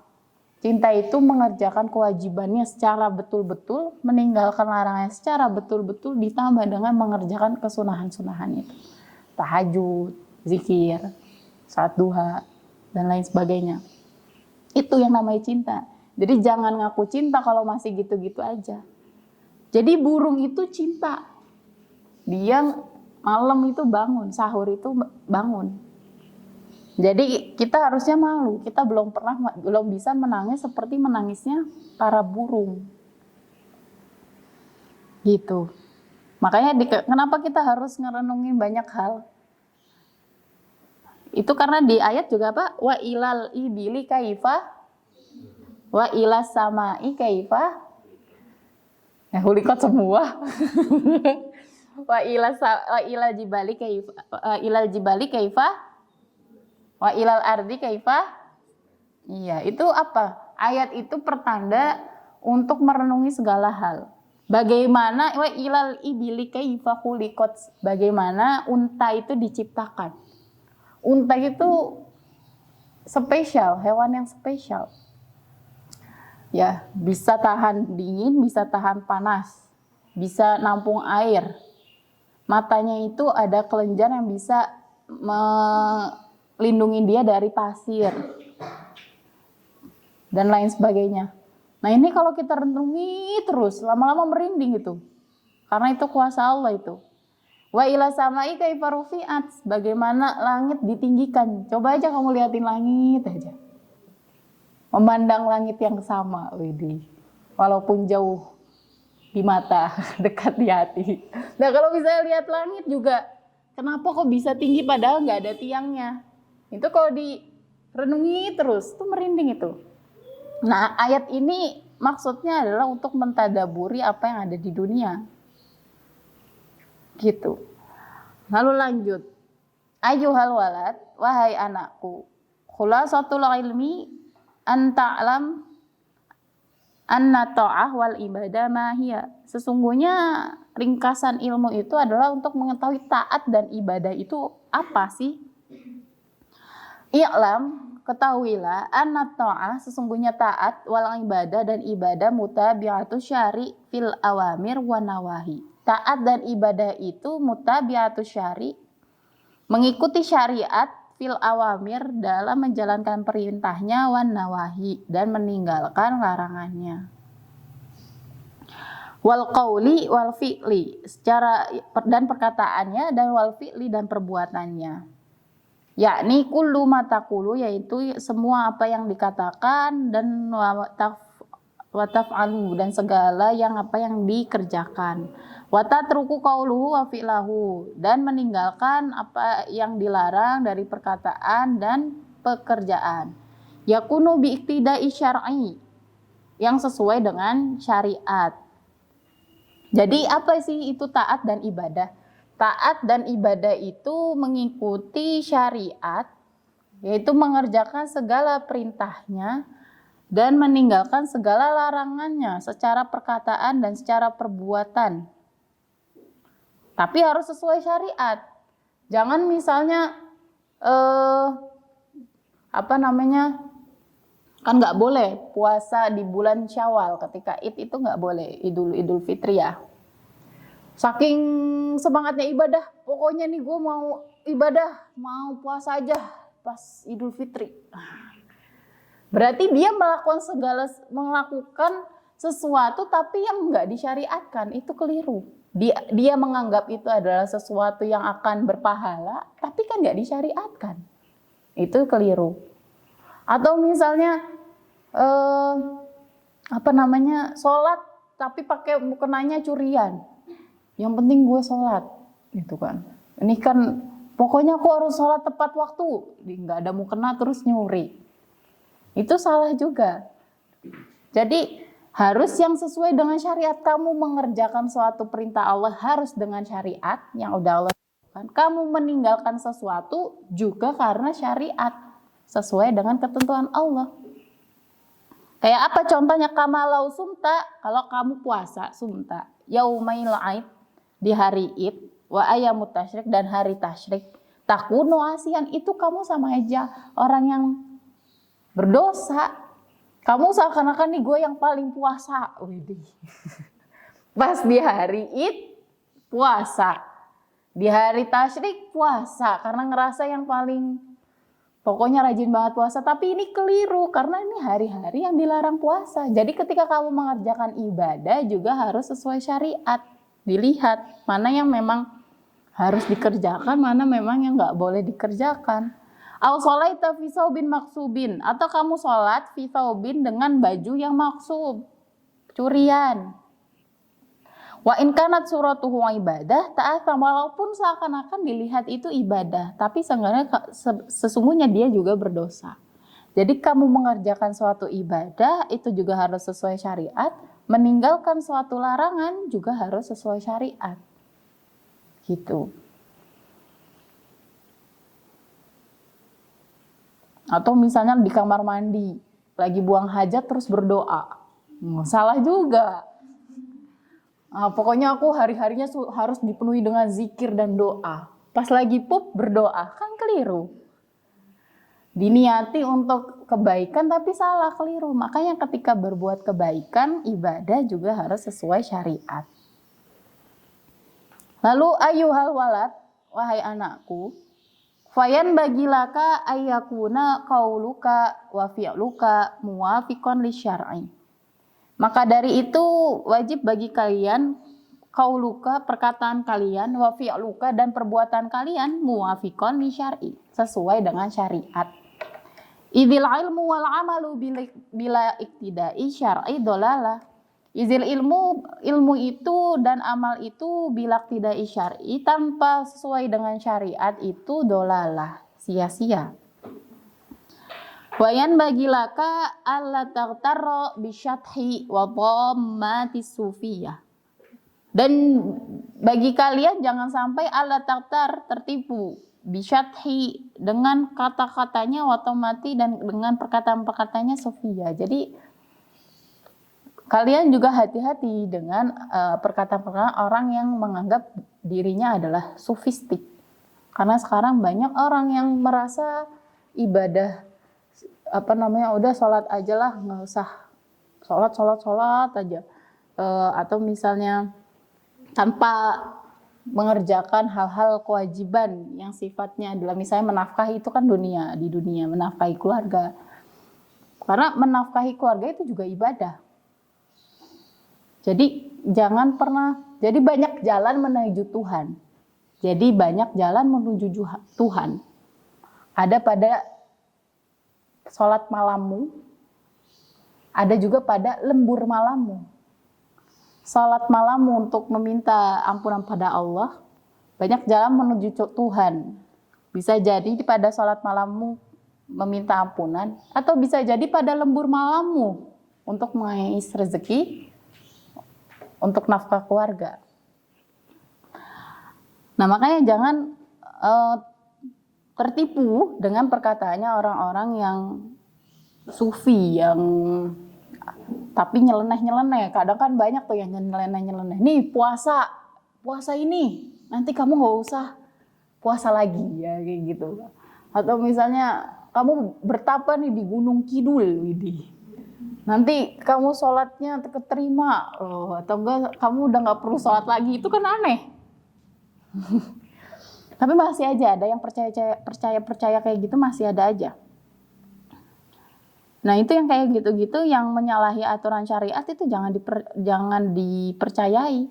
Cinta itu mengerjakan kewajibannya secara betul-betul, meninggalkan larangannya secara betul-betul, ditambah dengan mengerjakan kesunahan-sunahan itu. Tahajud, zikir, salat duha, dan lain sebagainya. Itu yang namanya cinta. Jadi jangan ngaku cinta kalau masih gitu-gitu aja. Jadi burung itu cinta. Dia malam itu bangun, sahur itu bangun. Jadi kita harusnya malu. Kita belum bisa menangis seperti menangisnya para burung. Gitu. Makanya kenapa kita harus ngerenungin banyak hal? Itu karena di ayat juga apa? Wa ilal ibili kaifa wa ilas samai kaifa. Ya hulikot semua. Wa ilal jibali kaifa ilal jibali kaifa wa ilal ardi kaifa. Iya, itu apa? Ayat itu pertanda untuk merenungi segala hal. Bagaimana wa ilal ibili kaifa hulikot, bagaimana unta itu diciptakan. Unta itu spesial, hewan yang spesial. Ya, bisa tahan dingin, bisa tahan panas, bisa nampung air. Matanya itu ada kelenjar yang bisa melindungi dia dari pasir dan lain sebagainya. Nah, ini kalau kita renungi terus, lama-lama merinding itu. Karena itu kuasa Allah itu. Wa ila samai kaifa rufi'at, bagaimana langit ditinggikan. Coba aja kamu liatin langit aja. Memandang langit yang sama, widih. Walaupun jauh di mata, dekat di hati. Nah, kalau misalnya lihat langit juga, kenapa kok bisa tinggi padahal nggak ada tiangnya? Itu kalau direnungi terus, itu merinding itu. Nah, ayat ini maksudnya adalah untuk mentadaburi apa yang ada di dunia. Gitu. Lalu lanjut. Ayyuhal walad, wahai anakku, khulasatul ilmi an ta'lam anna ta'ah wal ibadah mahiyya. Sesungguhnya ringkasan ilmu itu adalah untuk mengetahui taat dan ibadah itu apa sih? I'lam, ketahuilah, anna ta'ah, sesungguhnya taat wal ibadah dan ibadah mutabi'atu syari fil awamir wa nawahi. Taat dan ibadah itu mutabi'atu syari, mengikuti syariat fil awamir dalam menjalankan perintahnya wan nawahi, dan meninggalkan larangannya. Wal qauli wal fi'li, secara dan perkataannya, dan wal fi'li dan perbuatannya. Yakni kullu ma taqulu, yaitu semua apa yang dikatakan, dan wa taf'alu, dan segala yang apa yang dikerjakan. Wa tatruku qauluhu wa fi'lahu, dan meninggalkan apa yang dilarang dari perkataan dan pekerjaan. Yakunu bi iqtida'i syar'i, yang sesuai dengan syariat. Jadi apa sih itu taat dan ibadah? Taat dan ibadah itu mengikuti syariat, yaitu mengerjakan segala perintahnya dan meninggalkan segala larangannya secara perkataan dan secara perbuatan. Tapi harus sesuai syariat. Jangan misalnya kan nggak boleh puasa di bulan Syawal ketika Id, itu nggak boleh, Idul Fitri ya. Saking semangatnya ibadah, pokoknya nih gue mau ibadah, mau puasa aja pas Idul Fitri. Berarti dia melakukan sesuatu tapi yang nggak disyariatkan, itu keliru. Dia menganggap itu adalah sesuatu yang akan berpahala, tapi kan nggak disyariatkan. Itu keliru. Atau misalnya sholat tapi pakai mukenanya curian. Yang penting gue sholat, gitu kan. Ini kan pokoknya aku harus sholat tepat waktu, nggak ada mukena terus nyuri. Itu salah juga. Jadi harus yang sesuai dengan syariat. Kamu mengerjakan suatu perintah Allah harus dengan syariat yang udah Allah lakukan. Kamu meninggalkan sesuatu juga karena syariat, sesuai dengan ketentuan Allah. Kayak apa contohnya? Kamalau sumta, kalau kamu puasa sumta yaumail aid, di hari Id, wa ayyamut tasyrik, dan hari tasyrik, takunu asian, itu kamu sama aja orang yang berdosa. Kamu seakan-akan nih gue yang paling puasa. Widih. Pas di hari Id puasa, di hari tasyrik puasa karena ngerasa yang paling pokoknya rajin banget puasa. Tapi ini keliru karena ini hari-hari yang dilarang puasa. Jadi ketika kamu mengerjakan ibadah juga harus sesuai syariat. Dilihat mana yang memang harus dikerjakan, mana memang yang nggak boleh dikerjakan. Au sholaita fi saubin maksubin, atau kamu sholat fi saubin dengan baju yang maksub, curian. Wa in kanat suratuhu ibadah ta'atham, walaupun seakan-akan dilihat itu ibadah, tapi sesungguhnya dia juga berdosa. Jadi kamu mengerjakan suatu ibadah itu juga harus sesuai syariat, meninggalkan suatu larangan juga harus sesuai syariat. Gitu. Atau misalnya di kamar mandi, lagi buang hajat terus berdoa. Salah juga. Nah, pokoknya aku hari-harinya harus dipenuhi dengan zikir dan doa. Pas lagi pup berdoa, kan keliru. Diniati untuk kebaikan tapi salah, keliru. Makanya ketika berbuat kebaikan, ibadah juga harus sesuai syariat. Lalu ayuhal walad, wahai anakku, fayan bagilaka ayyakuna qauluka wa fi'luka muwafiqan lisyar'i. Maka dari itu wajib bagi kalian qauluka, perkataan kalian, wa fi'luka, dan perbuatan kalian muwafiqan lisyar'i, sesuai dengan syariat. Idzil ilmu wal amalu bila iktida'i syar'i dolalah. Izil ilmu itu dan amal itu bila iktida'i syar'i, tanpa sesuai dengan syariat itu dolalah, sia-sia. Wayan bagilaka alla taghtarra bisyathi wa dhammati sufiyah. Dan bagi kalian jangan sampai alla taghtar, tertipu, bisyathi, dengan kata-katanya watomati, dan dengan perkataan-perkataannya sufiyah. Jadi kalian juga hati-hati dengan perkataan-perkataan orang yang menganggap dirinya adalah sufistik. Karena sekarang banyak orang yang merasa ibadah udah sholat aja lah, nggak usah sholat aja, atau misalnya tanpa mengerjakan hal-hal kewajiban yang sifatnya adalah misalnya menafkahi, itu kan di dunia menafkahi keluarga, karena menafkahi keluarga itu juga ibadah. Jadi jangan pernah, jadi banyak jalan menuju Tuhan, jadi banyak jalan menuju Tuhan. Ada pada sholat malammu, ada juga pada lembur malammu. Sholat malammu untuk meminta ampunan pada Allah, banyak jalan menuju Tuhan. Bisa jadi pada sholat malammu meminta ampunan, atau bisa jadi pada lembur malammu untuk mengais rezeki, untuk nafkah keluarga. Nah, makanya jangan tertipu dengan perkataannya orang-orang yang sufi, yang tapi nyeleneh. Kadang kan banyak tuh yang nyeleneh. Nih puasa ini, nanti kamu nggak usah puasa lagi ya, kayak gitu. Atau misalnya kamu bertapa nih di Gunung Kidul, widih, nanti kamu sholatnya keterima, atau enggak kamu udah nggak perlu sholat lagi. Itu kan aneh. Tapi masih aja ada yang percaya kayak gitu, masih ada aja. Nah, itu yang kayak gitu-gitu yang menyalahi aturan syariat itu jangan dipercayai.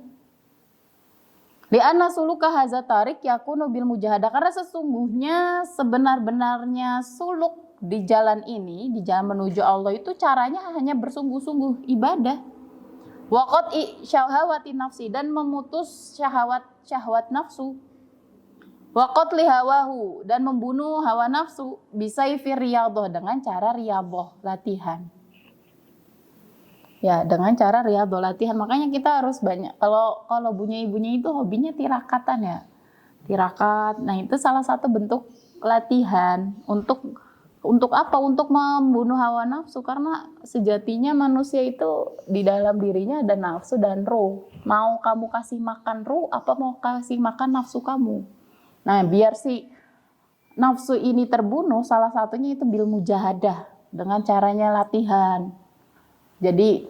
Li'anna suluka hadza tariq yakunu bil mujahadah, karena sesungguhnya sebenar-benarnya suluk di jalan ini, di jalan menuju Allah itu caranya hanya bersungguh-sungguh ibadah. Wa qat'i syahawati nafsi, dan memutus syahwat nafsu. Wa qatli hawahu, dan membunuh hawa nafsu, bisayfi riyadhah, dengan cara riyadhah, latihan. Ya, dengan cara riyadhah, latihan. Makanya kita harus banyak, kalau ibunya itu hobinya tirakatan ya. Tirakat. Nah, itu salah satu bentuk latihan untuk apa? Untuk membunuh hawa nafsu, karena sejatinya manusia itu di dalam dirinya ada nafsu dan ruh. Mau kamu kasih makan ruh apa mau kasih makan nafsu kamu? Nah, biar si nafsu ini terbunuh, salah satunya itu bil mujahadah, dengan caranya latihan. Jadi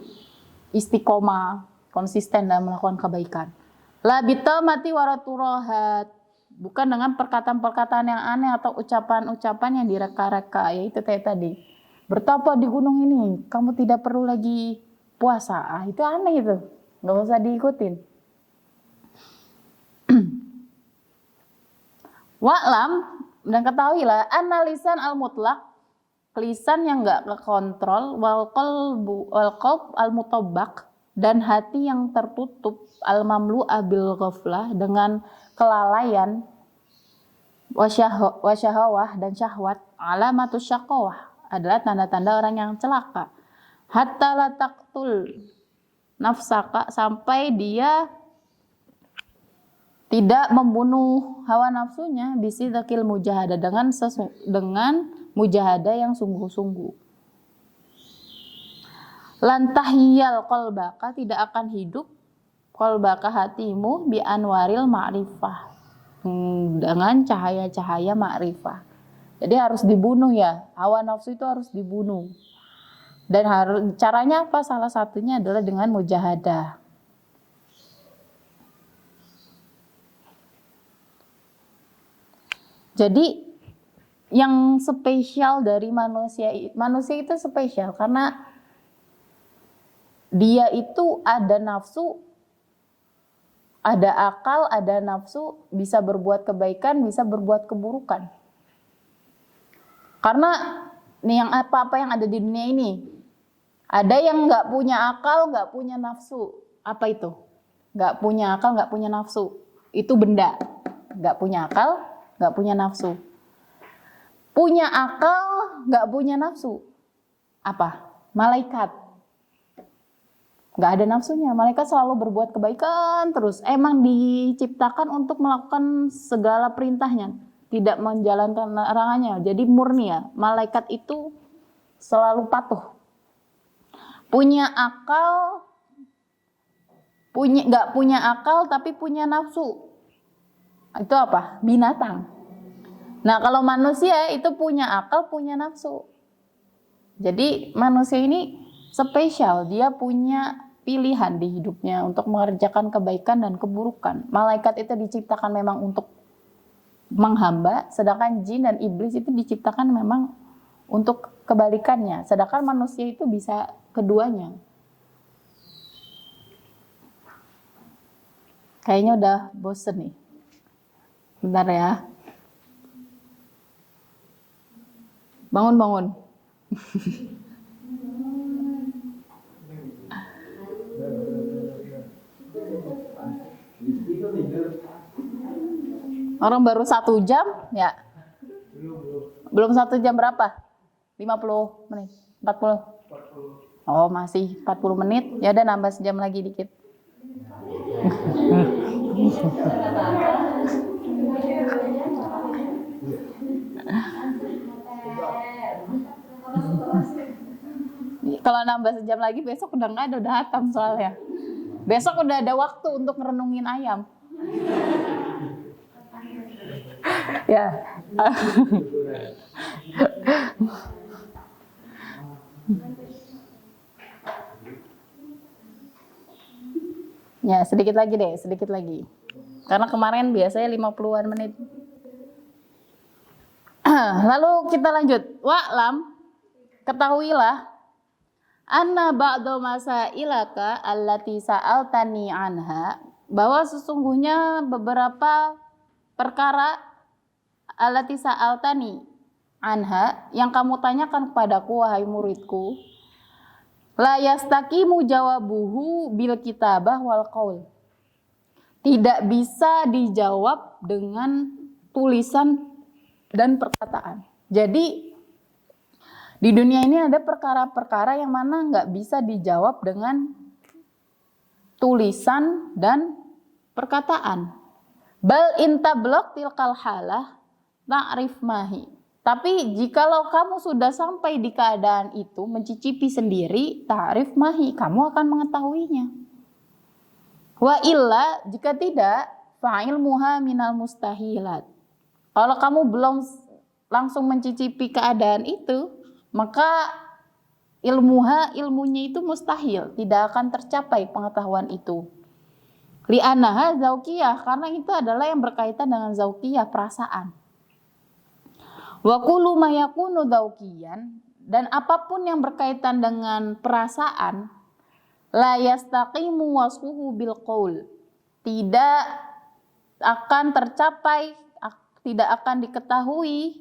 istiqomah, konsisten dalam melakukan kebaikan. La bitamati waraturahat, bukan dengan perkataan-perkataan yang aneh atau ucapan-ucapan yang direka-reka, yaitu tadi. Bertapa di gunung ini, kamu tidak perlu lagi puasa. Itu aneh itu, nggak usah diikutin. Wa'lam, dan ketahuilah, analisan al-mutlak, lisan yang nggak kekontrol, wal qalb al-mutabbaq, dan hati yang tertutup al-mamlu'a bil ghaflah dengan kelalaian wasyahawah dan syahwat, alamatus syaqawah adalah tanda-tanda orang yang celaka. Hatta la taqtul nafsaka, sampai dia tidak membunuh hawa nafsunya bisidqil mujahadah, dengan mujahadah yang sungguh-sungguh. Lantahiyal qalbaka, tidak akan hidup qalbaka hatimu bi anwaril ma'rifah, dengan cahaya-cahaya ma'rifah. Jadi harus dibunuh ya, hawa nafsu itu harus dibunuh. Dan caranya apa? Salah satunya adalah dengan mujahadah. Jadi yang spesial dari manusia itu spesial karena dia itu ada nafsu, ada akal, ada nafsu, bisa berbuat kebaikan, bisa berbuat keburukan. Karena nih yang apa-apa yang ada di dunia ini, ada yang nggak punya akal, nggak punya nafsu. Apa itu? Nggak punya akal, nggak punya nafsu. Itu benda. Nggak punya akal, nggak punya nafsu. Punya akal, nggak punya nafsu. Apa? Malaikat. Nggak ada nafsunya. Malaikat selalu berbuat kebaikan terus. Emang diciptakan untuk melakukan segala perintahnya, tidak menjalankan larangannya. Jadi murni ya. Malaikat itu selalu patuh. Punya akal, nggak punya akal tapi punya nafsu. Itu apa? Binatang. Nah kalau manusia itu punya akal, punya nafsu. Jadi manusia ini spesial, dia punya pilihan di hidupnya untuk mengerjakan kebaikan dan keburukan. Malaikat itu diciptakan memang untuk menghamba, sedangkan jin dan iblis itu diciptakan memang untuk kebalikannya. Sedangkan manusia itu bisa keduanya. Kayaknya udah bosen nih. Bentar ya. Bangun. Orang baru 1 jam ya? Belum 1 jam berapa? 50 menit? 40? Oh masih 40 menit. Ya udah nambah sejam lagi dikit. Kalau nambah sejam lagi besok udah nggak ada, udah hatam soalnya. Besok udah ada waktu untuk ngerenungin ayam. Ya. Ya, sedikit lagi deh, sedikit lagi. Karena kemarin biasanya 50-an menit. Lalu kita lanjut. Wa'lam, ketahuilah anna ba'da masailaka allati sa'altani anha, bahwa sesungguhnya beberapa perkara allati sa'altani anha yang kamu tanyakan kepadaku wahai muridku, la yastaqimu jawabuhu bil kitabah wal qaul, tidak bisa dijawab dengan tulisan dan perkataan. Jadi di dunia ini ada perkara-perkara yang mana nggak bisa dijawab dengan tulisan dan perkataan. Bal intablaq tilkal halah ta'rif mahi. Tapi jikalau kamu sudah sampai di keadaan itu, mencicipi sendiri, ta'rif mahi, kamu akan mengetahuinya. Wa illa, jika tidak, fa'ilmuha minal mustahilat. Kalau kamu belum langsung mencicipi keadaan itu, maka ilmunya itu mustahil, tidak akan tercapai pengetahuan itu. Li'annaha zauqiyah, karena itu adalah yang berkaitan dengan zauqiyah, perasaan. Wa kullu ma yakunu zauqiyan, dan apapun yang berkaitan dengan perasaan, la yastaqimu wasfuhu bil qaul, tidak akan tercapai, tidak akan diketahui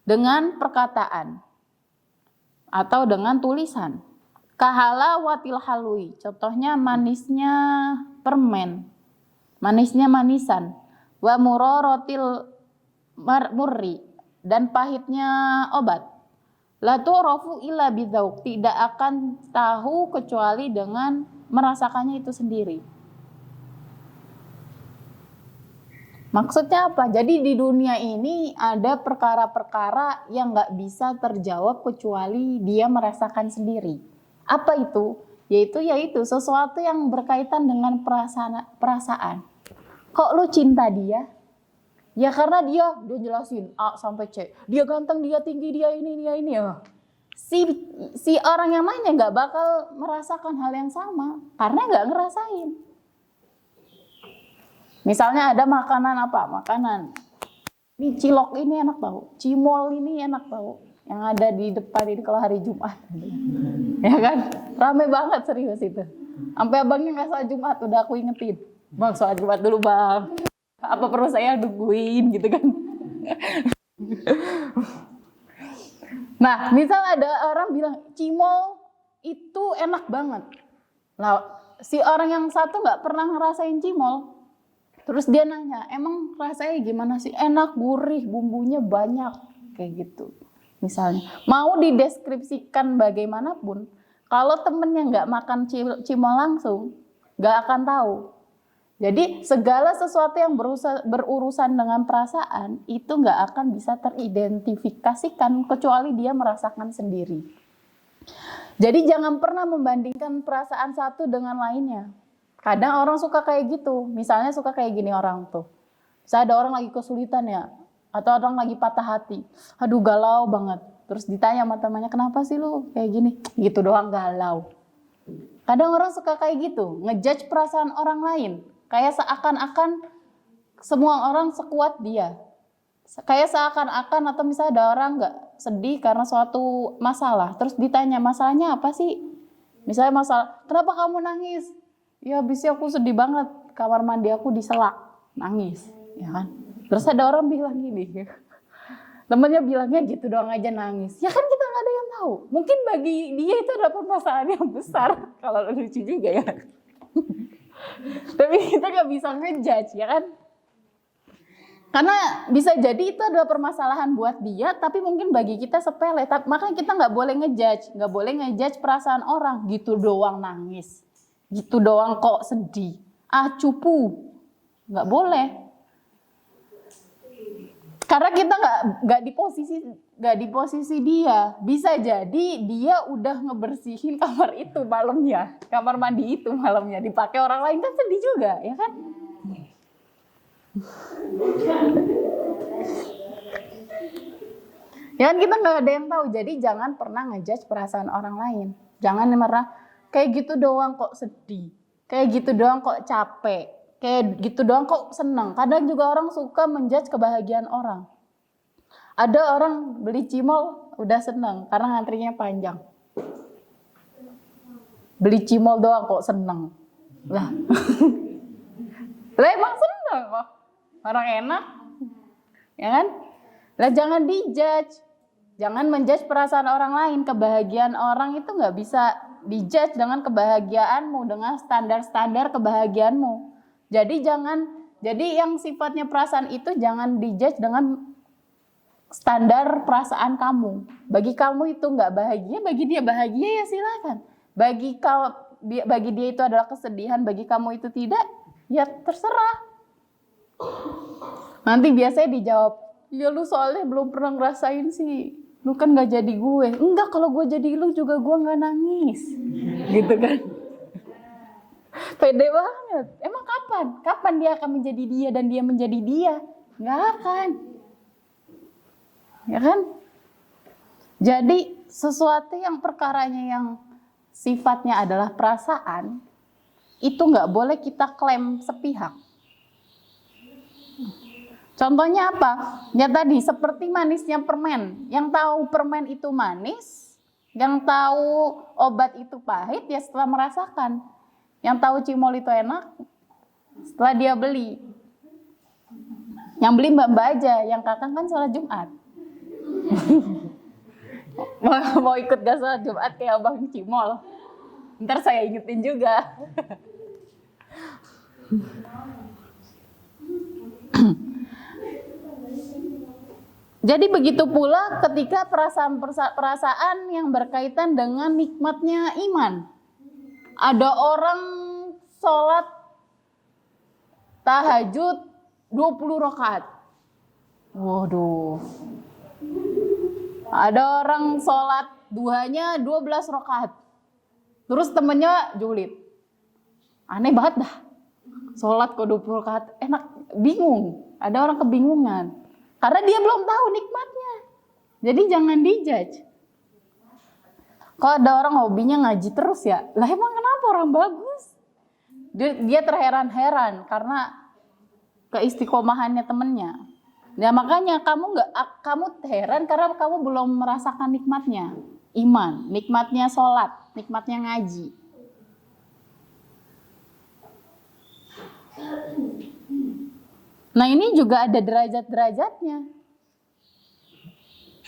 dengan perkataan atau dengan tulisan. Kahalawatil halui, contohnya manisnya permen, manisnya manisan. Wa muraratil murri, dan pahitnya obat. La tu'rafu illa bidzauq, tidak akan tahu kecuali dengan merasakannya itu sendiri. Maksudnya apa? Jadi di dunia ini ada perkara-perkara yang nggak bisa terjawab kecuali dia merasakan sendiri. Apa itu? Yaitu sesuatu yang berkaitan dengan perasaan. Kok lu cinta dia? Ya karena dia jelasin A sampai C. Dia ganteng, dia tinggi, dia ini ya. Si orang yang lainnya nggak bakal merasakan hal yang sama karena nggak ngerasain. Misalnya ada makanan apa? Makanan. Ini cilok ini enak tau, cimol ini enak tau. Yang ada di depan ini kalau hari Jumat. Ya kan? Rame banget serius itu. Sampai abangnya nggak sholat Jumat, udah aku ingetin. Bang, sholat Jumat dulu bang. Apa perlu saya nungguin gitu kan? Nah, misal ada orang bilang cimol itu enak banget. Nah, si orang yang satu nggak pernah ngerasain cimol. Terus dia nanya, emang rasanya gimana sih? Enak, gurih, bumbunya banyak, kayak gitu. Misalnya, mau dideskripsikan bagaimanapun, kalau temennya nggak makan cimol langsung, nggak akan tahu. Jadi segala sesuatu yang berurusan dengan perasaan itu nggak akan bisa teridentifikasikan kecuali dia merasakan sendiri. Jadi jangan pernah membandingkan perasaan satu dengan lainnya. Kadang orang suka kayak gitu, misalnya suka kayak gini orang tuh. Misalnya ada orang lagi kesulitan ya, atau orang lagi patah hati. Aduh galau banget. Terus ditanya sama temannya, kenapa sih lu kayak gini? Gitu doang galau. Kadang orang suka kayak gitu, ngejudge perasaan orang lain. Kayak seakan-akan semua orang sekuat dia. Kayak seakan-akan atau misalnya ada orang gak sedih karena suatu masalah. Terus ditanya, masalahnya apa sih? Misalnya masalah, kenapa kamu nangis? Ya habisnya aku sedih banget, kamar mandi aku diselak, nangis, ya kan? Terus ada orang bilang gini, temennya bilangnya gitu doang aja nangis. Ya kan kita nggak ada yang tahu. Mungkin bagi dia itu adalah permasalahan yang besar. Kalau lucu juga ya. Tapi kita nggak bisa ngejudge, ya kan? Karena bisa jadi itu adalah permasalahan buat dia, tapi mungkin bagi kita sepele. Makanya kita nggak boleh ngejudge perasaan orang. Gitu doang nangis. Gitu doang kok sedih, cupu, nggak boleh, karena kita nggak di posisi dia. Bisa jadi dia udah ngebersihin kamar itu malamnya, kamar mandi itu malamnya dipakai orang lain, kan sedih juga, ya kan? Ya kan kita nggak ada yang tahu, jadi jangan pernah ngejudge perasaan orang lain, jangan pernah kayak gitu doang kok sedih, kayak gitu doang kok capek, kayak gitu doang kok seneng. Kadang juga orang suka menjudge kebahagiaan orang. Ada orang beli cimol udah seneng karena ngantrinya panjang. Beli cimol doang kok seneng. Lah, lah emang seneng kok. Orang enak, ya kan? Lah jangan dijudge, jangan menjudge perasaan orang lain. Kebahagiaan orang itu nggak bisa dijudge dengan kebahagiaanmu, dengan standar-standar kebahagiaanmu. Jadi yang sifatnya perasaan itu jangan dijudge dengan standar perasaan kamu. Bagi kamu itu nggak bahagia, bagi dia bahagia ya silakan. Bagi dia itu adalah kesedihan, bagi kamu itu tidak, ya terserah. Nanti biasanya dijawab, ya lu soalnya belum pernah ngerasain sih. Lu kan gak jadi gue. Enggak, kalau gue jadi lu juga gue gak nangis. Gitu kan. Pede banget. Emang kapan? Kapan dia akan menjadi dia dan dia menjadi dia? Gak akan. Ya kan? Jadi sesuatu yang perkaranya yang sifatnya adalah perasaan, itu gak boleh kita klaim sepihak. Contohnya apa? Ya tadi seperti manisnya permen. Yang tahu permen itu manis, yang tahu obat itu pahit ya setelah merasakan. Yang tahu cimol itu enak setelah dia beli. Yang beli mbak-mbak aja, yang kakak kan sholat Jumat. Mau ikut gak sholat Jumat kayak abang cimol? Ntar saya ingetin juga. Jadi begitu pula ketika perasaan yang berkaitan dengan nikmatnya iman. Ada orang sholat tahajud 20 rakaat. Waduh. Ada orang sholat duhanya 12 rakaat. Terus temennya julid. Aneh banget dah. Sholat kok 20 rakaat. Enak, bingung. Ada orang kebingungan. Karena dia belum tahu nikmatnya. Jadi jangan dijudge. Kalau ada orang hobinya ngaji terus ya, lah emang kenapa orang bagus? Dia terheran-heran karena keistiqomahannya temennya. Ya makanya kamu heran karena kamu belum merasakan nikmatnya iman, nikmatnya sholat, nikmatnya ngaji. Nah ini juga ada derajat-derajatnya.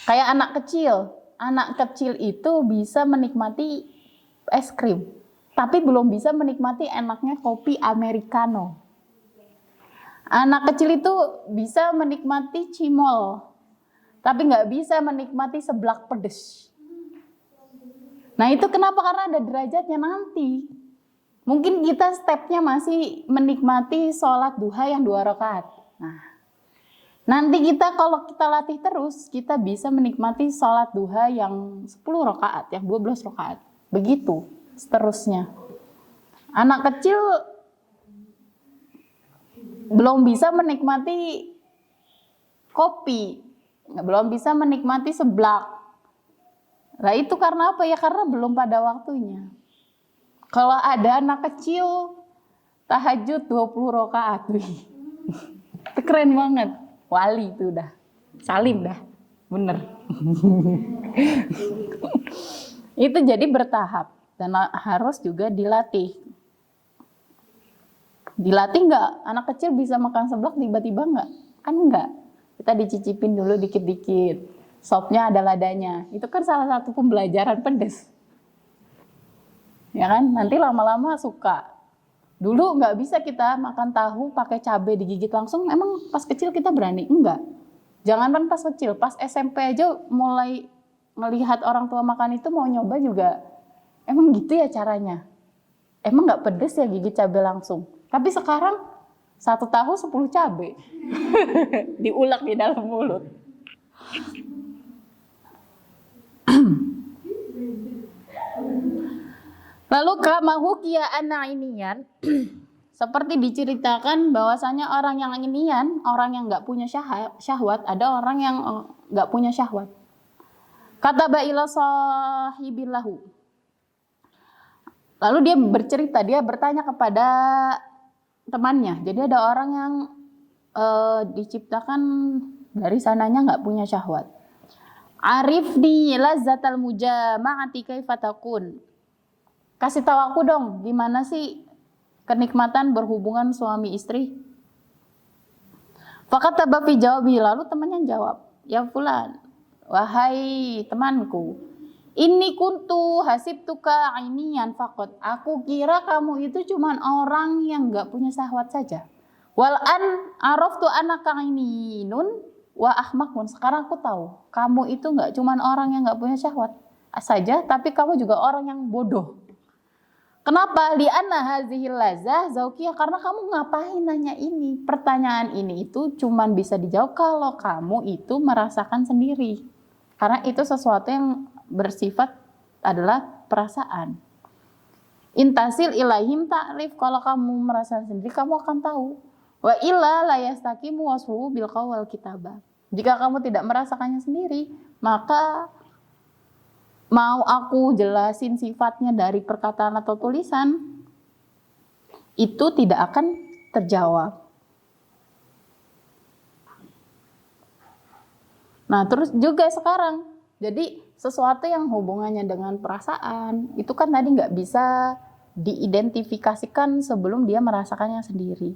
Kayak anak kecil. Anak kecil itu bisa menikmati es krim. Tapi belum bisa menikmati enaknya kopi americano. Anak kecil itu bisa menikmati cimol. Tapi nggak bisa menikmati seblak pedes. Nah itu kenapa? Karena ada derajatnya nanti. Mungkin kita stepnya masih menikmati sholat duha yang 2 rakaat. Nah, nanti kita kalau kita latih terus, kita bisa menikmati sholat duha yang 10 rakaat, yang 12 rakaat. Begitu seterusnya. Anak kecil belum bisa menikmati kopi, belum bisa menikmati seblak. Nah itu karena apa ya? Karena belum pada waktunya. Kalau ada anak kecil tahajud 20 rakaat, itu keren banget. Wali itu udah, salim dah, bener. Itu jadi bertahap dan harus juga dilatih. Dilatih nggak? Anak kecil bisa makan seblak tiba-tiba nggak? Kan nggak. Kita dicicipin dulu dikit-dikit. Sopnya ada ladanya. Itu kan salah satu pembelajaran pedes. Ya kan, nanti lama-lama suka. Dulu nggak bisa kita makan tahu pakai cabai digigit langsung. Emang pas kecil kita berani? Enggak. Jangankan pas kecil, pas SMP aja mulai melihat orang tua makan itu mau nyoba juga. Emang gitu ya caranya? Emang nggak pedes ya gigit cabai langsung? Tapi sekarang 1 tahu 10 cabai diulek di dalam mulut. Lalu kama hukiya anainian seperti diceritakan bahwasanya orang yang inian, orang yang nggak punya syahwat, ada orang yang nggak punya syahwat. Kata ba'ila sahibillahu. Lalu dia bercerita, dia bertanya kepada temannya. Jadi ada orang yang diciptakan dari sananya nggak punya syahwat. Arifni lazzatal mujama'ati kaifa takun. Kasih tahu aku dong, gimana sih kenikmatan berhubungan suami istri? Fakataba fi jawabi, lalu temannya jawab, ya fulan, wahai temanku, inni kuntu hasibtuka ainian faqat. Aku kira kamu itu cuman orang yang enggak punya syahwat saja. Wal an araftu annaka aininun wa ahmakun. Sekarang aku tahu, kamu itu enggak cuman orang yang enggak punya syahwat saja, tapi kamu juga orang yang bodoh. Kenapa? Li'anna hazihil lazah zaukiyah, karena kamu ngapain nanya ini? Pertanyaan ini itu cuman bisa dijawab kalau kamu itu merasakan sendiri. Karena itu sesuatu yang bersifat adalah perasaan. Intasil ilaihim ta'rif, kalau kamu merasakan sendiri kamu akan tahu. Wa illa la yastaqimu wasfuhu bil qawl kitabah. Jika kamu tidak merasakannya sendiri, maka mau aku jelasin sifatnya dari perkataan atau tulisan, itu tidak akan terjawab. Nah, terus juga sekarang, jadi sesuatu yang hubungannya dengan perasaan, itu kan tadi nggak bisa diidentifikasikan sebelum dia merasakannya sendiri.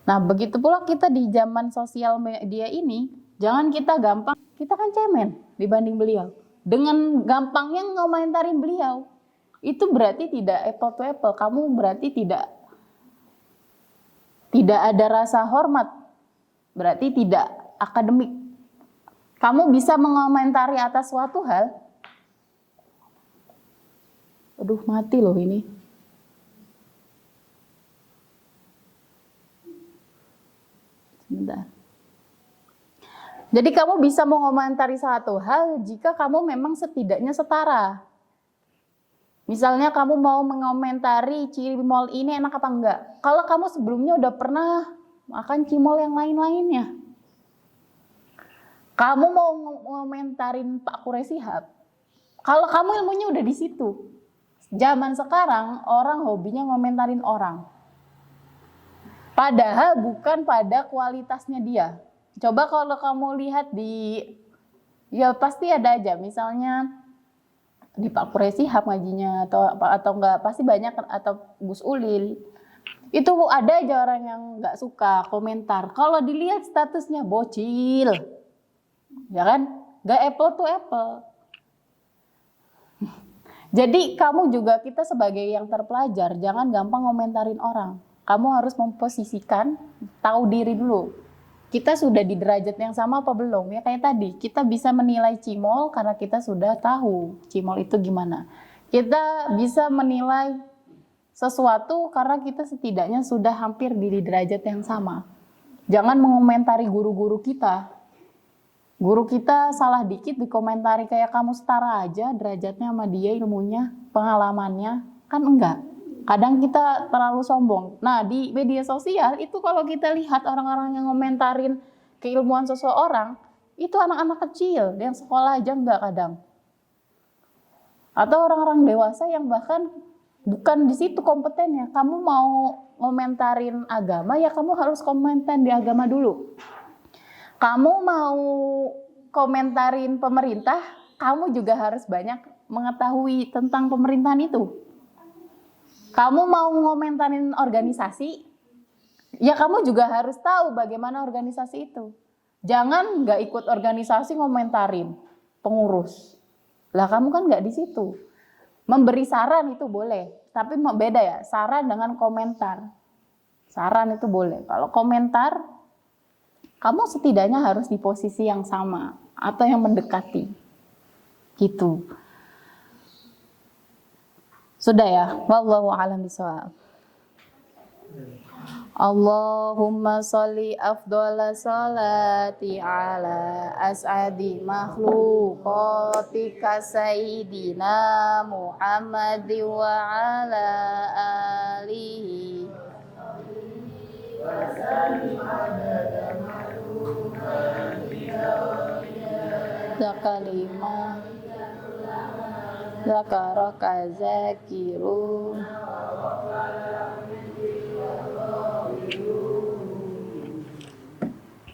Nah, begitu pula kita di zaman sosial media ini, jangan kita kan cemen dibanding beliau. Dengan gampangnya ngomentarin beliau. itu berarti tidak apple to apple. Kamu berarti tidak ada rasa hormat, berarti tidak akademik. Kamu bisa mengomentari atas suatu hal. Aduh, mati loh ini. Sebentar. Jadi kamu bisa mengomentari satu hal jika kamu memang setidaknya setara. Misalnya kamu mau mengomentari cimol ini enak apa enggak. Kalau kamu sebelumnya udah pernah makan cimol yang lain-lainnya. Kamu mau ngomentarin Pak Qureshihab. Kalau kamu ilmunya udah di situ. Zaman sekarang orang hobinya ngomentarin orang. Padahal bukan pada kualitasnya dia. Coba kalau kamu lihat ya pasti ada aja. Misalnya di Pak Qureshihab ngajinya atau enggak, pasti banyak, atau Gus Ulil. Itu ada aja orang yang enggak suka komentar. Kalau dilihat statusnya bocil. Ya kan? Enggak apple to apple. Jadi kamu juga, kita sebagai yang terpelajar, jangan gampang komentarin orang. Kamu harus memposisikan, tahu diri dulu. Kita sudah di derajat yang sama apa belum? Ya kayak tadi, kita bisa menilai cimol karena kita sudah tahu cimol itu gimana. Kita bisa menilai sesuatu karena kita setidaknya sudah hampir di derajat yang sama. Jangan mengomentari guru-guru kita. Guru kita salah dikit dikomentari kayak kamu setara aja derajatnya sama dia, ilmunya, pengalamannya. Kan enggak. Kadang kita terlalu sombong. Nah, di media sosial itu kalau kita lihat orang-orang yang ngomentarin keilmuan seseorang, itu anak-anak kecil yang sekolah aja enggak kadang. Atau orang-orang dewasa yang bahkan bukan di situ kompetennya. Kamu mau ngomentarin agama, ya kamu harus komenten di agama dulu. Kamu mau komentarin pemerintah, kamu juga harus banyak mengetahui tentang pemerintahan itu. Kamu mau ngomentarin organisasi, ya kamu juga harus tahu bagaimana organisasi itu. Jangan nggak ikut organisasi ngomentarin pengurus. Lah kamu kan nggak di situ. Memberi saran itu boleh, tapi beda ya, saran dengan komentar. Saran itu boleh. Kalau komentar, kamu setidaknya harus di posisi yang sama atau yang mendekati. Gitu. Sudah ya? Wallahu a'lam bishawab. Allahumma sholli afdhala sholati ala as'adi makhluqatika sayyidina Muhammadi wa ala alihi wa sallim adada Zakalima Zakaraka zakirun